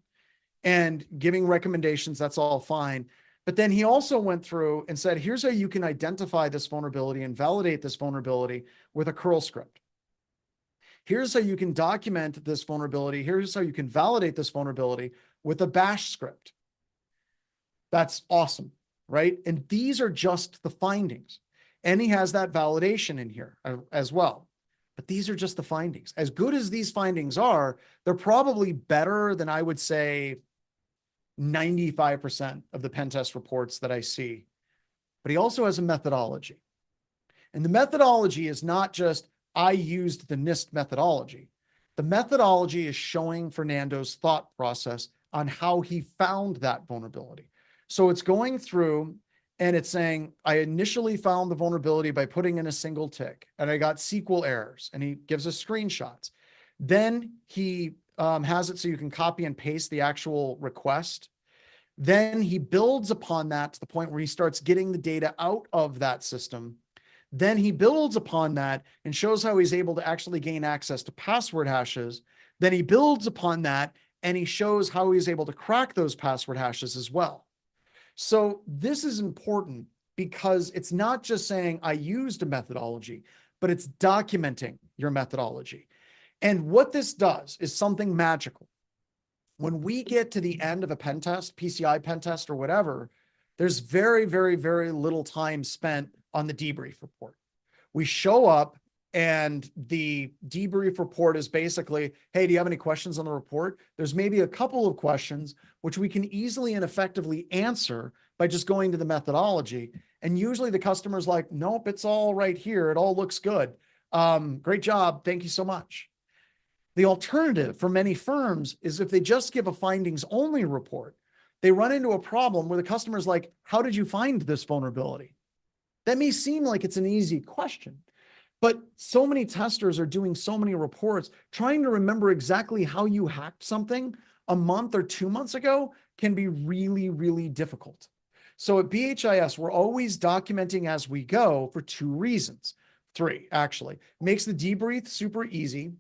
and giving recommendations, that's all fine. But then he also went through and said, here's how you can identify this vulnerability and validate this vulnerability with a curl script. Here's how you can document this vulnerability. Here's how you can validate this vulnerability with a bash script. That's awesome, right? And these are just the findings. And he has that validation in here as well. But these are just the findings. As good as these findings are, they're probably better than, I would say, 95% of the pen test reports that I see. But he also has a methodology. And the methodology is not just, I used the NIST methodology. The methodology is showing Fernando's thought process on how he found that vulnerability. So it's going through and it's saying, I initially found the vulnerability by putting in a single tick and I got SQL errors, and he gives us screenshots. Then he has it so you can copy and paste the actual request. Then he builds upon that to the point where he starts getting the data out of that system. Then he builds upon that and shows how he's able to actually gain access to password hashes. Then he builds upon that and he shows how he's able to crack those password hashes as well. So this is important because it's not just saying I used a methodology, but it's documenting your methodology. And what this does is something magical. When we get to the end of a pen test, PCI pen test or whatever, there's very, very, very little time spent on the debrief report. We show up and the debrief report is basically, hey, do you have any questions on the report? There's maybe a couple of questions which we can easily and effectively answer by just going to the methodology. And usually the customer's like, nope, it's all right here. It all looks good. Great job. Thank you so much. The alternative for many firms is if they just give a findings only report, they run into a problem where the customer's like, how did you find this vulnerability? That may seem like it's an easy question, but so many testers are doing so many reports, trying to remember exactly how you hacked something a month or 2 months ago can be really, really difficult. So at BHIS, we're always documenting as we go for 2 reasons. 3, actually. Makes the debrief super easy.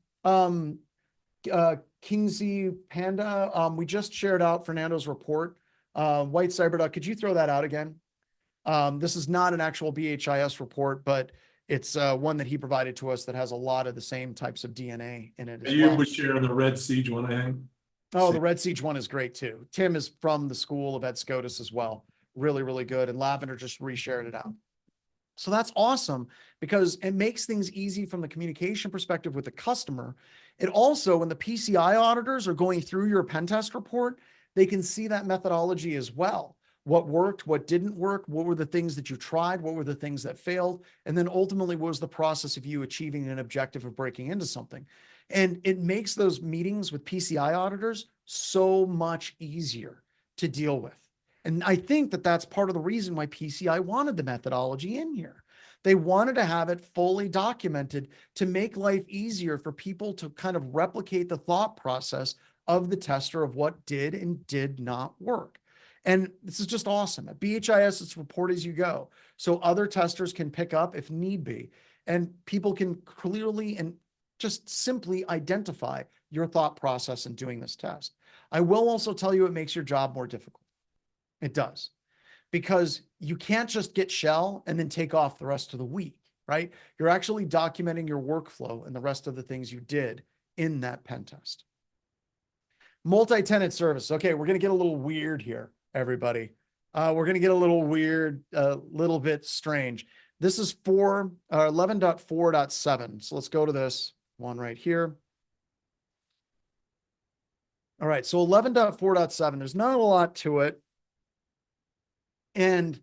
Kingsley Panda, we just shared out Fernando's report. White Cyberduck, could you throw that out again? This is not an actual BHIS report, but it's one that he provided to us that has a lot of the same types of DNA in it as You well. would share the Red Siege one, I think. Oh, the Red Siege one is great too. Tim is from the school of Ed Scotus as well. Really, really good. And Lavender just reshared it out. So that's awesome because it makes things easy from the communication perspective with the customer. It also, when the PCI auditors are going through your pen test report, they can see that methodology as well. What worked, what didn't work, what were the things that you tried, what were the things that failed, and then ultimately what was the process of you achieving an objective of breaking into something. And it makes those meetings with PCI auditors so much easier to deal with. And I think that that's part of the reason why PCI wanted the methodology in here. They wanted to have it fully documented to make life easier for people to kind of replicate the thought process of the tester of what did and did not work. And this is just awesome. At BHIS, it's report as you go. So other testers can pick up if need be, and people can clearly and just simply identify your thought process in doing this test. I will also tell you it makes your job more difficult. It does, because you can't just get shell and then take off the rest of the week, right? You're actually documenting your workflow and the rest of the things you did in that pen test. Multi-tenant service. Okay, we're going to get a little weird here, everybody. We're going to get a little weird, a little bit strange. This is 11.4.7. So let's go to this one right here. All right, so 11.4.7, there's not a lot to it. And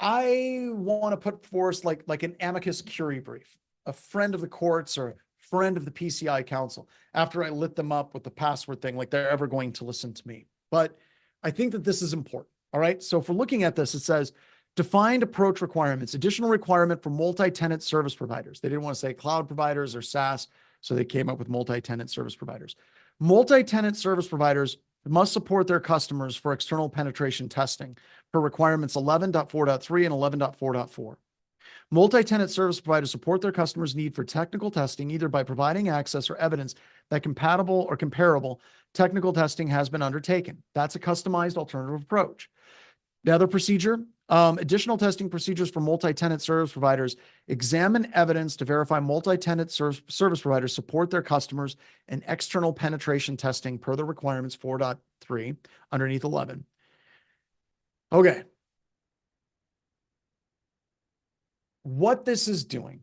I want to put forth like an amicus curiae brief, a friend of the courts or friend of the PCI council, after I lit them up with the password thing, like they're ever going to listen to me. But I think that this is important. All right. So if we're looking at this, it says defined approach requirements, additional requirement for multi-tenant service providers. They didn't want to say cloud providers or SaaS, so they came up with multi-tenant service providers. Multi-tenant service providers must support their customers for external penetration testing per requirements 11.4.3 and 11.4.4. Multi-tenant service providers support their customers' need for technical testing, either by providing access or evidence that compatible or comparable technical testing has been undertaken. That's a customized alternative approach. The other procedure, additional testing procedures for multi-tenant service providers examine evidence to verify multi-tenant service providers support their customers in external penetration testing per the requirements 4.3 underneath 11. Okay. What this is doing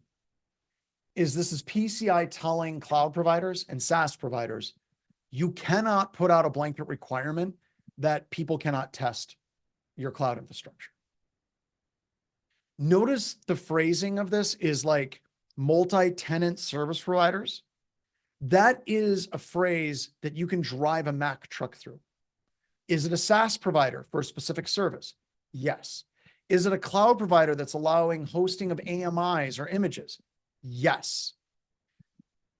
is this is PCI telling cloud providers and SaaS providers, you cannot put out a blanket requirement that people cannot test your cloud infrastructure. Notice the phrasing of this is like multi-tenant service providers. That is a phrase that you can drive a Mack truck through. Is it a SaaS provider for a specific service? Yes. Is it a cloud provider that's allowing hosting of AMIs or images? Yes.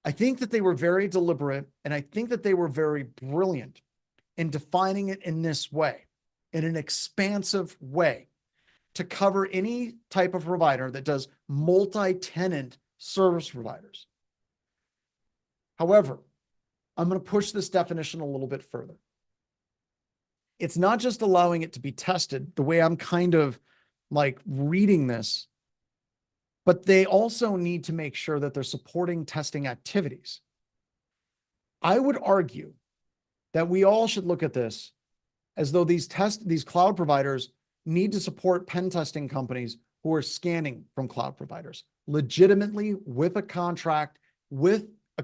I think that they were very deliberate, and I think that they were very brilliant in defining it in this way, in an expansive way, to cover any type of provider that does multi-tenant service providers. However, I'm going to push this definition a little bit further. It's not just allowing it to be tested the way I'm kind of like reading this, but they also need to make sure that they're supporting testing activities. I would argue that we all should look at this as though these cloud providers need to support pen testing companies who are scanning from cloud providers legitimately with a contract with a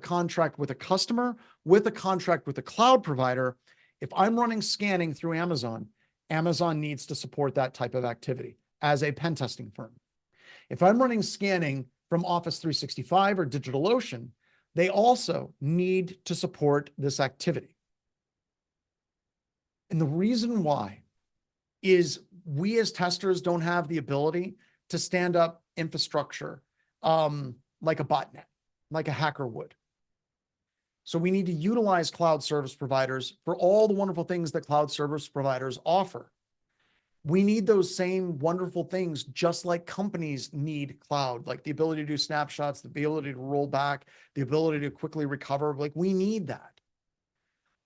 customer, with a contract with a cloud provider. If I'm running scanning through Amazon, Amazon needs to support that type of activity as a pen testing firm. If I'm running scanning from Office 365 or DigitalOcean, they also need to support this activity. And the reason why is we as testers don't have the ability to stand up infrastructure like a botnet, like a hacker would. So we need to utilize cloud service providers for all the wonderful things that cloud service providers offer. We need those same wonderful things, just like companies need cloud, like the ability to do snapshots, the ability to roll back, the ability to quickly recover. Like we need that.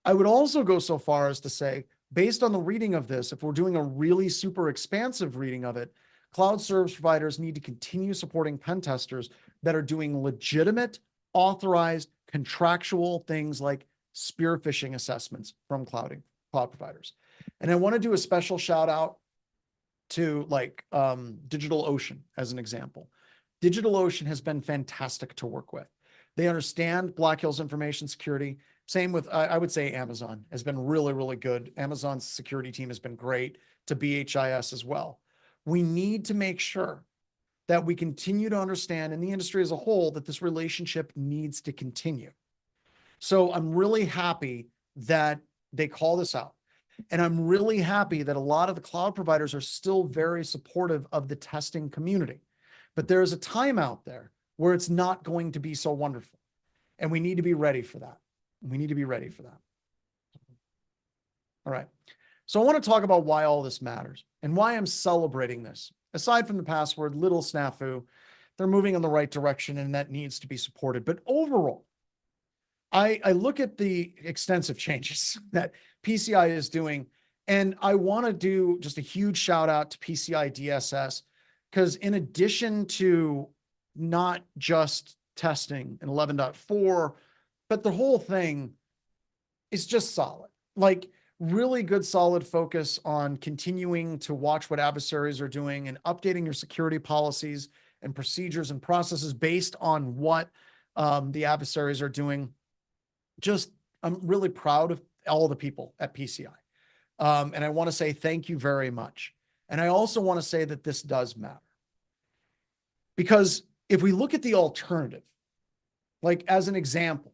I would also go so far as to say, based on the reading of this, if we're doing a really super expansive reading of it, cloud service providers need to continue supporting pen testers that are doing legitimate, authorized, contractual things like spear phishing assessments from cloud providers. And I want to do a special shout out to like DigitalOcean as an example. DigitalOcean has been fantastic to work with. They understand Black Hills information security. Same with, I would say Amazon has been really, really good. Amazon's security team has been great to BHIS as well. We need to make sure that we continue to understand in the industry as a whole that this relationship needs to continue. So I'm really happy that they call this out. And I'm really happy that a lot of the cloud providers are still very supportive of the testing community. But there's a time out there where it's not going to be so wonderful. And we need to be ready for that. We need to be ready for that. All right. So I want to talk about why all this matters and why I'm celebrating this. Aside from the password, little snafu, they're moving in the right direction and that needs to be supported. But overall, I look at the extensive changes that PCI is doing, and I want to do just a huge shout out to PCI DSS, because in addition to not just testing in 11.4, but the whole thing is just solid. Like really good, solid focus on continuing to watch what adversaries are doing and updating your security policies and procedures and processes based on what the adversaries are doing. Just, I'm really proud of all the people at PCI. And I want to say thank you very much. And I also want to say that this does matter. Because if we look at the alternative, like as an example,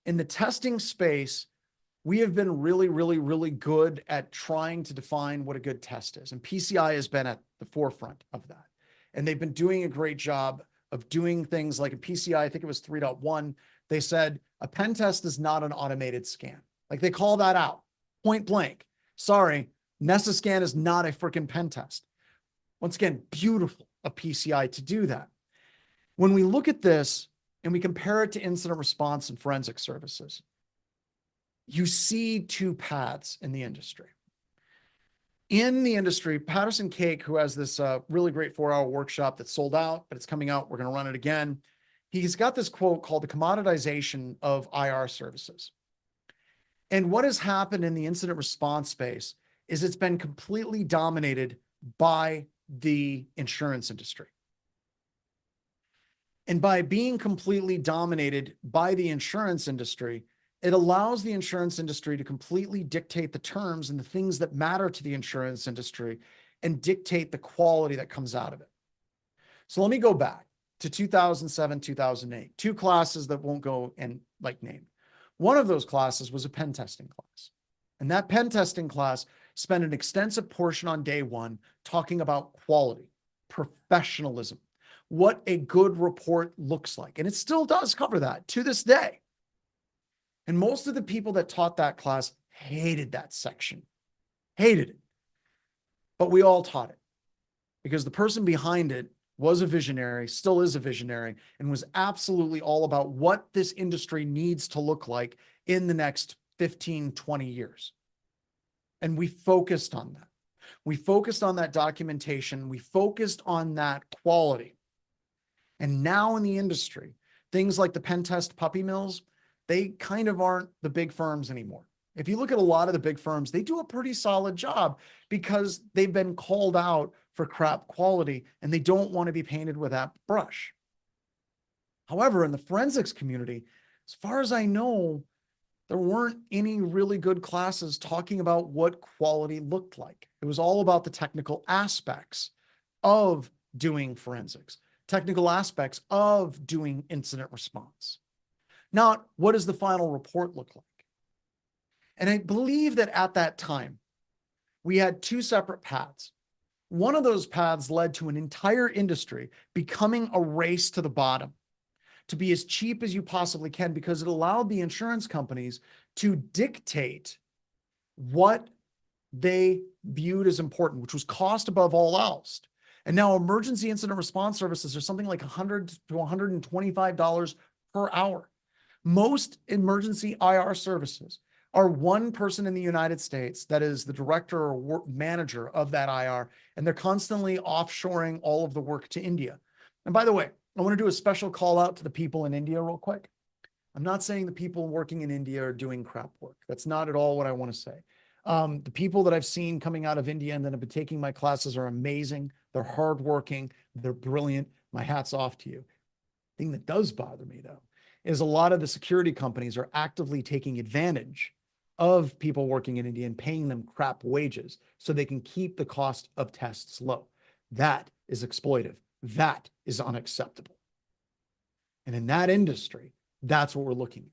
in the testing space, we have been really, really, really good at trying to define what a good test is. And PCI has been at the forefront of that. And they've been doing a great job of doing things like a PCI, I think it was 3.1. They said a pen test is not an automated scan. Like they call that out point blank. Sorry, Nesascan is not a freaking pen test. Once again, beautiful of PCI to do that. When we look at this and we compare it to incident response and forensic services, you see two paths in the industry. In the industry, Patterson Cake, who has this really great 4-hour workshop that's sold out, but it's coming out, we're going to run it again. He's got this quote called the commoditization of IR services. And what has happened in the incident response space is it's been completely dominated by the insurance industry. And by being completely dominated by the insurance industry, it allows the insurance industry to completely dictate the terms and the things that matter to the insurance industry and dictate the quality that comes out of it. So let me go back to 2007, 2008, two classes that won't go and like name. One of those classes was a pen testing class. And that pen testing class spent an extensive portion on day one talking about quality, professionalism, what a good report looks like. And it still does cover that to this day. And most of the people that taught that class hated that section, hated it. But we all taught it because the person behind it was a visionary, still is a visionary, and was absolutely all about what this industry needs to look like in the next 15, 20 years. And we focused on that. We focused on that documentation. We focused on that quality. And now in the industry, things like the pen test puppy mills, they kind of aren't the big firms anymore. If you look at a lot of the big firms, they do a pretty solid job because they've been called out for crap quality and they don't want to be painted with that brush. However, in the forensics community, as far as I know, there weren't any really good classes talking about what quality looked like. It was all about the technical aspects of doing forensics, technical aspects of doing incident response. Not what does the final report look like? And I believe that at that time, we had two separate paths. One of those paths led to an entire industry becoming a race to the bottom, to be as cheap as you possibly can, because it allowed the insurance companies to dictate what they viewed as important, which was cost above all else. And now emergency incident response services are something like $100 to $125 per hour. Most emergency IR services are one person in the United States that is the director or manager of that IR, and they're constantly offshoring all of the work to India. And by the way, I want to do a special call out to the people in India real quick. I'm not saying the people working in India are doing crap work. That's not at all what I want to say. The people that I've seen coming out of India and that have been taking my classes are amazing. They're hardworking. They're brilliant. My hat's off to you. The thing that does bother me, though, is a lot of the security companies are actively taking advantage of people working in India and paying them crap wages so they can keep the cost of tests low. That is exploitive. That is unacceptable. And in that industry, that's what we're looking at.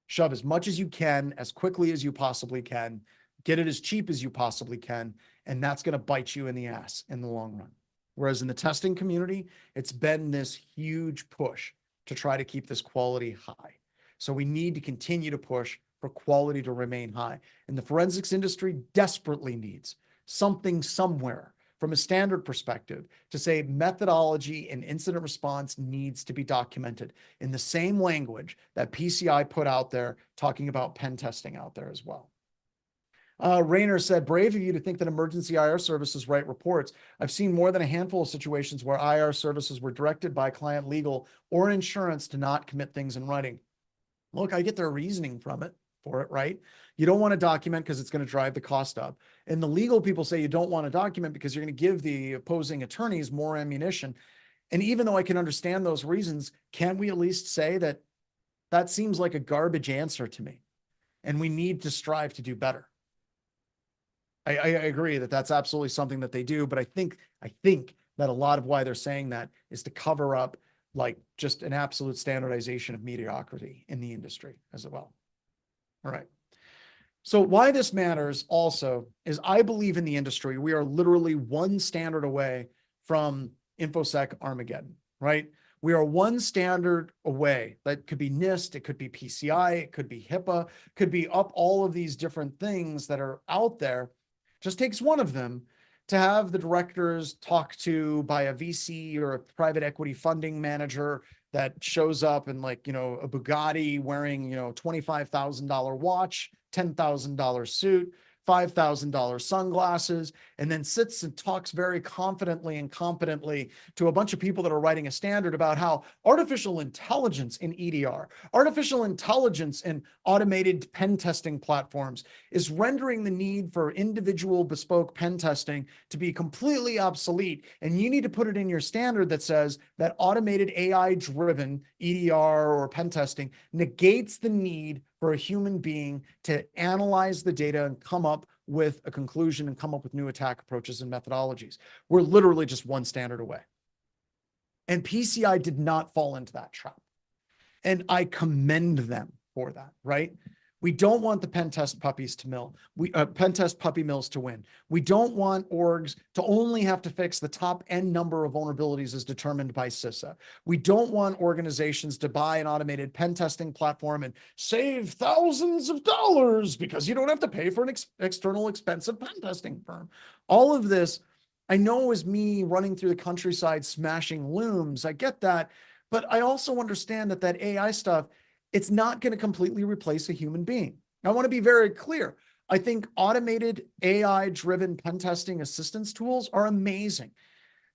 Shove as much as you can, as quickly as you possibly can, get it as cheap as you possibly can, and that's going to bite you in the ass in the long run. Whereas in the testing community, it's been this huge push to try to keep this quality high. So we need to continue to push for quality to remain high. And the forensics industry desperately needs something somewhere from a standard perspective to say methodology and incident response needs to be documented in the same language that PCI put out there, talking about pen testing out there as well. Rayner said, brave of you to think that emergency IR services write reports. I've seen more than a handful of situations where IR services were directed by client legal or insurance to not commit things in writing. Look, I get their reasoning for it, right? You don't want to document because it's going to drive the cost up. And the legal people say you don't want to document because you're going to give the opposing attorneys more ammunition. And even though I can understand those reasons, can't we at least say that that seems like a garbage answer to me? And we need to strive to do better. I agree that that's absolutely something that they do, but I think that a lot of why they're saying that is to cover up like just an absolute standardization of mediocrity in the industry as well. All right. So why this matters also is I believe in the industry, we are literally one standard away from InfoSec Armageddon, right? We are one standard away. That could be NIST, it could be PCI, it could be HIPAA, could be up all of these different things that are out there. Just takes one of them to have the directors talked to by a VC or a private equity funding manager that shows up in like, a Bugatti wearing, $25,000 watch, $10,000 suit, $5,000 sunglasses, and then sits and talks very confidently and competently to a bunch of people that are writing a standard about how artificial intelligence in EDR, artificial intelligence in automated pen testing platforms is rendering the need for individual bespoke pen testing to be completely obsolete. And you need to put it in your standard that says that automated AI-driven EDR or pen testing negates the need for a human being to analyze the data and come up with a conclusion and come up with new attack approaches and methodologies. We're literally just one standard away. And PCI did not fall into that trap. And I commend them for that, right? We don't want the pen test puppies to pen test puppy mills to win. We don't want orgs to only have to fix the top N number of vulnerabilities as determined by CISA. We don't want organizations to buy an automated pen testing platform and save thousands of dollars because you don't have to pay for an external expensive pen testing firm. All of this, I know, is me running through the countryside smashing looms. I get that. But I also understand that AI stuff, it's not going to completely replace a human being. I want to be very clear. I think automated AI-driven pen testing assistance tools are amazing.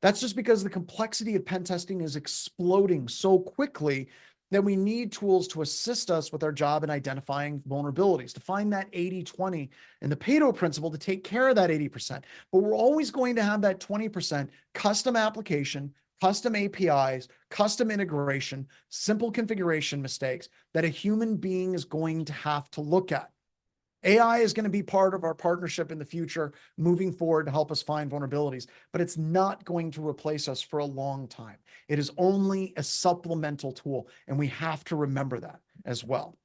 That's just because the complexity of pen testing is exploding so quickly that we need tools to assist us with our job in identifying vulnerabilities, to find that 80-20 and the Pareto principle to take care of that 80%. But we're always going to have that 20% custom application, custom APIs, custom integration, simple configuration mistakes that a human being is going to have to look at. AI is going to be part of our partnership in the future, moving forward to help us find vulnerabilities, but it's not going to replace us for a long time. It is only a supplemental tool, and we have to remember that as well.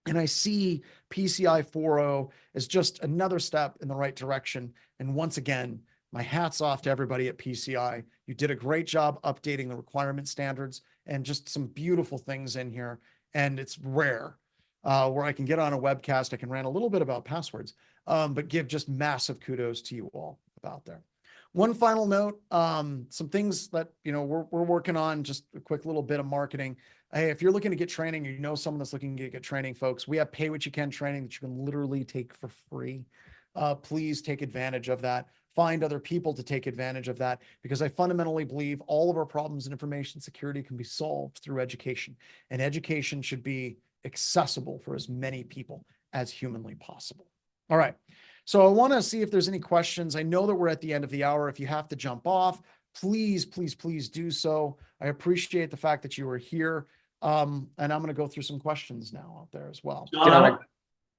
And I see PCI 4.0 as just another step in the right direction. And once again, my hat's off to everybody at PCI. You did a great job updating the requirement standards and just some beautiful things in here. And it's rare where I can get on a webcast. I can rant a little bit about passwords, but give just massive kudos to you all about there. One final note, some things that, we're working on, just a quick little bit of marketing. Hey, if you're looking to get training, someone that's looking to get training, folks, we have pay what you can training that you can literally take for free. Please take advantage of that. Find other people to take advantage of that, because I fundamentally believe all of our problems in information security can be solved through education, and education should be accessible for as many people as humanly possible. All right. So I want to see if there's any questions. I know that we're at the end of the hour. If you have to jump off, please, please, please do so. I appreciate the fact that you were here. And I'm going to go through some questions now out there as well. John,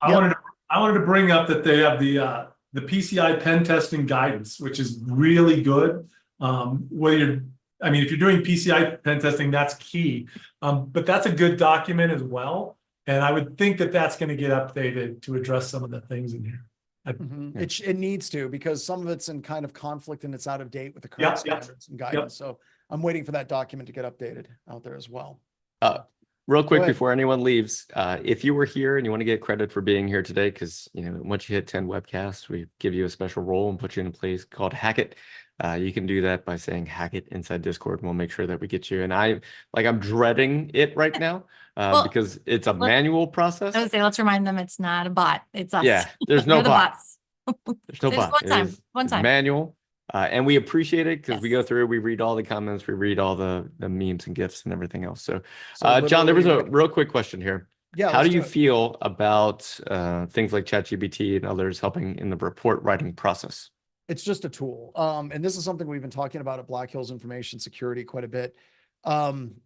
I wanted to bring up that they have the PCI pen testing guidance, which is really good. If you're doing PCI pen testing, that's key. But that's a good document as well. And I would think that that's going to get updated to address some of the things in here. It needs to, because some of it's in kind of conflict and it's out of date with the current standards and guidance. So I'm waiting for that document to get updated out there as well. Real quick ahead. before anyone leaves, if you were here and you want to get credit for being here today, because once you hit 10 webcasts, we give you a special role and put you in a place called Hack It. You can do that by saying Hack It inside Discord, and we'll make sure that we get you. And I'm dreading it right now because it's a manual process. I would say, let's remind them it's not a bot. It's us. Yeah, there's no We're the bot. bots. There's no Just bot. one It's time. manual. And we appreciate it because we Yes. go through, we read all the comments, we read all the memes and GIFs and everything else. So, So John, there was a literally- real quick question here. Yeah. How let's do you it. feel about things like ChatGPT and others helping in the report writing process? It's just a tool. And this is something we've been talking about at Black Hills Information Security quite a bit.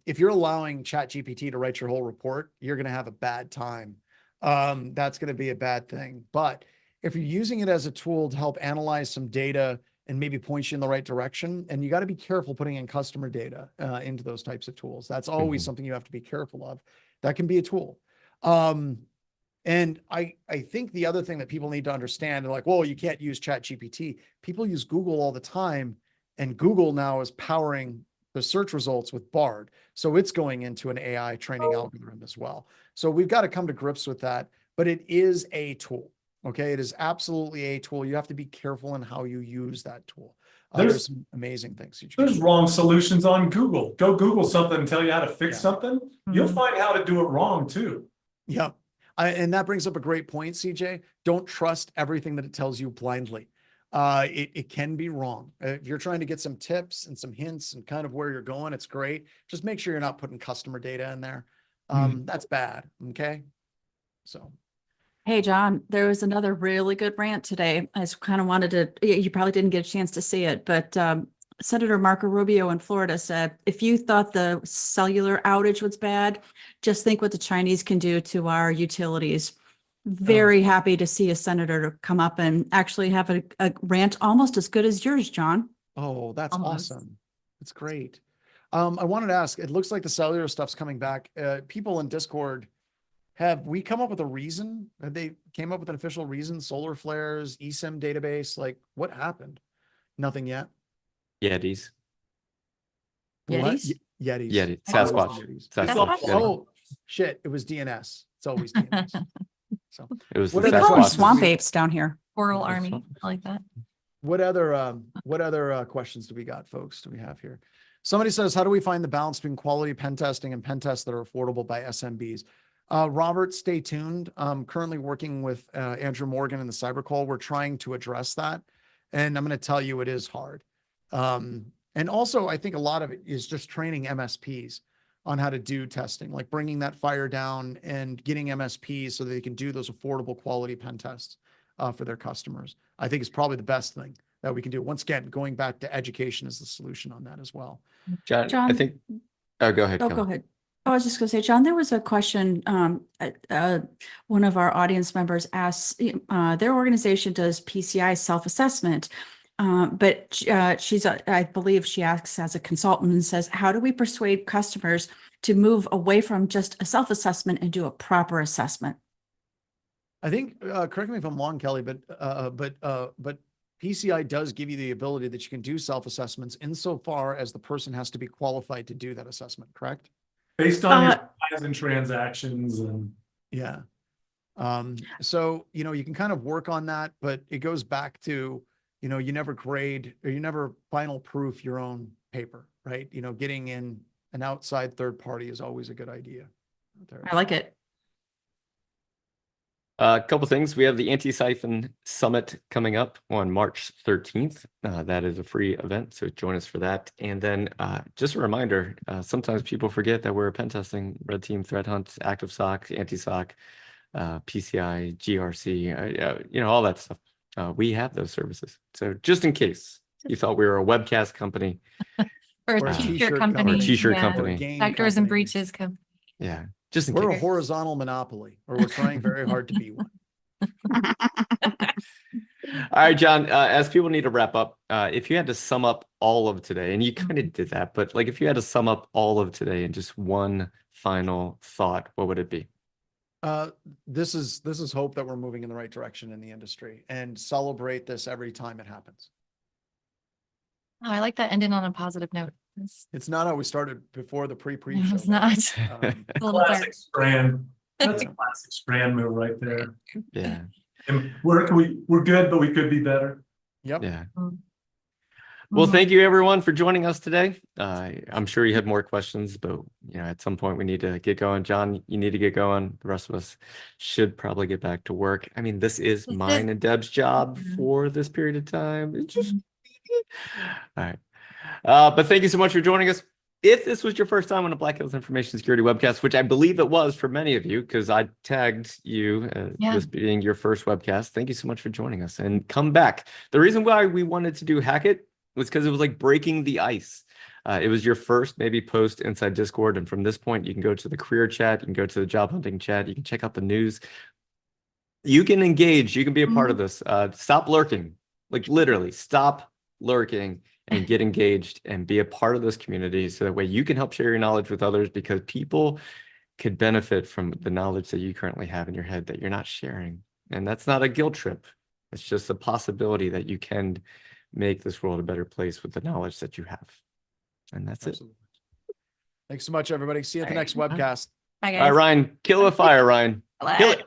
If you're allowing ChatGPT to write your whole report, you're going to have a bad time. That's going to be a bad thing. But if you're using it as a tool to help analyze some data and maybe point you in the right direction, and you got to be careful putting in customer data into those types of tools. That's always something you have to be careful of. That can be a tool. And I think the other thing that people need to understand, they're like, well, you can't use ChatGPT. People use Google all the time, and Google now is powering the search results with Bard. So it's going into an AI training algorithm as well. So we've got to come to grips with that, but it is a tool. Okay. It is absolutely a tool. You have to be careful in how you use that tool. There's some amazing things. There's wrong solutions on Google. Go Google something and tell you how to fix something. You'll Mhm. find how to do it wrong too. Yep. And that brings up a great point, CJ. Don't trust everything that it tells you blindly. It can be wrong. If you're trying to get some tips and some hints and kind of where you're going, it's great. Just make sure you're not putting customer data in there. That's bad. Okay. So. Hey, John, there was another really good rant today. I just kind of wanted to, you probably didn't get a chance to see it, but Senator Marco Rubio in Florida said, if you thought the cellular outage was bad, just think what the Chinese can do to our utilities. Very happy to see a senator come up and actually have a rant almost as good as yours, John. Oh, that's Almost. awesome. That's great. I wanted to ask, it looks like the cellular stuff's coming back. People in Discord, have we come up with a reason? Have they came up with an official reason? Solar flares, eSIM database, like what happened? Nothing yet. Yetis. What? Yetis? Yetis. Yeti. Always Sasquatch. Yetis. Sasquatch. Sasquatch? Yeti. Oh, shit. It was DNS. It's always DNS. So It was What the We other call them Sasquatch. questions? swamp apes down here. Coral That's Army. fun. I like that. what other questions do we got, folks? Do we have here? Somebody says, how do we find the balance between quality pen testing and pen tests that are affordable by SMBs? Robert, stay tuned. Currently working with Andrew Morgan in the cyber call. We're trying to address that. And I'm going to tell you, it is hard. And also, I think a lot of it is just training MSPs on how to do testing, like bringing that fire down and getting MSPs so they can do those affordable quality pen tests for their customers. I think is probably the best thing that we can do. Once again, going back to education is the solution on that as well. John, I John- think. Oh, go ahead. Oh, Kelly. go ahead. I was just going to say, John, there was a question. One of our audience members asked, their organization does PCI self-assessment, but she's, I believe she asks as a consultant and says, how do we persuade customers to move away from just a self-assessment and do a proper assessment? I think, correct me if I'm wrong, Kelly, but PCI does give you the ability that you can do self-assessments insofar as the person has to be qualified to do that assessment, correct? Based on your size and transactions and Yeah. So, you can kind of work on that, but it goes back to, you never grade or you never final proof your own paper, right? Getting in an outside third party is always a good idea. I like it. A couple things. We have the Anti-Siphon Summit coming up on March 13th. That is a free event, so join us for that. And then just a reminder, sometimes people forget that we're pen testing, Red Team, Threat Hunt, Active SOC, Anti-SOC, PCI, GRC, all that stuff. We have those services. So just in case you thought we were a webcast company. Or Or a a t-shirt t-shirt company. Or a t-shirt Yeah. company. Or a game Backdoors and company. breaches company. Yeah, just in We're a case. horizontal monopoly, or we're trying very hard to be one. All right, John, as people need to wrap up, if you had to sum up all of today, and you kind of did that, but like if you had to sum up all of today in just one final thought, what would it be? This is hope that we're moving in the right direction in the industry, and celebrate this every time it happens. Oh, I like that ending on a positive note. It's not how we started before the It pre-show. was not. Um, A little dark. Classic Strand. That's a classic Strand move right there. Yeah, And we're good, but we could be better. Yep. yeah. Mm. Well, Mhm. thank you everyone for joining us today. I'm sure you had more questions, but at some point we need to get going. John, you need to get going. The rest of us should probably get back to work. I mean, this is This mine is- and Deb's job Mhm. for this period of time. It's just Mhm. all right. But thank you so much for joining us. If this was your first time on a Black Hills Information Security webcast, which I believe it was for many of you, because I tagged you Yeah. this being your first webcast, thank you so much for joining us and come back. The reason why we wanted to do Hack It was because it was like breaking the ice. It was your first maybe post inside Discord. And from this point, you can go to the career chat, you can go to the job hunting chat, you can check out the news. You can engage, you can be a part of this. Stop lurking, like literally stop lurking and get engaged and be a part of this community. So that way you can help share your knowledge with others, because people could benefit from the knowledge that you currently have in your head that you're not sharing. And that's not a guilt trip. It's just a possibility that you can make this world a better place with the knowledge that you have. And that's it. Absolutely. Thanks so much, everybody. See you at the All right. next webcast. Bye, All right, guys. Ryan, kill a fire, Ryan. Kill it.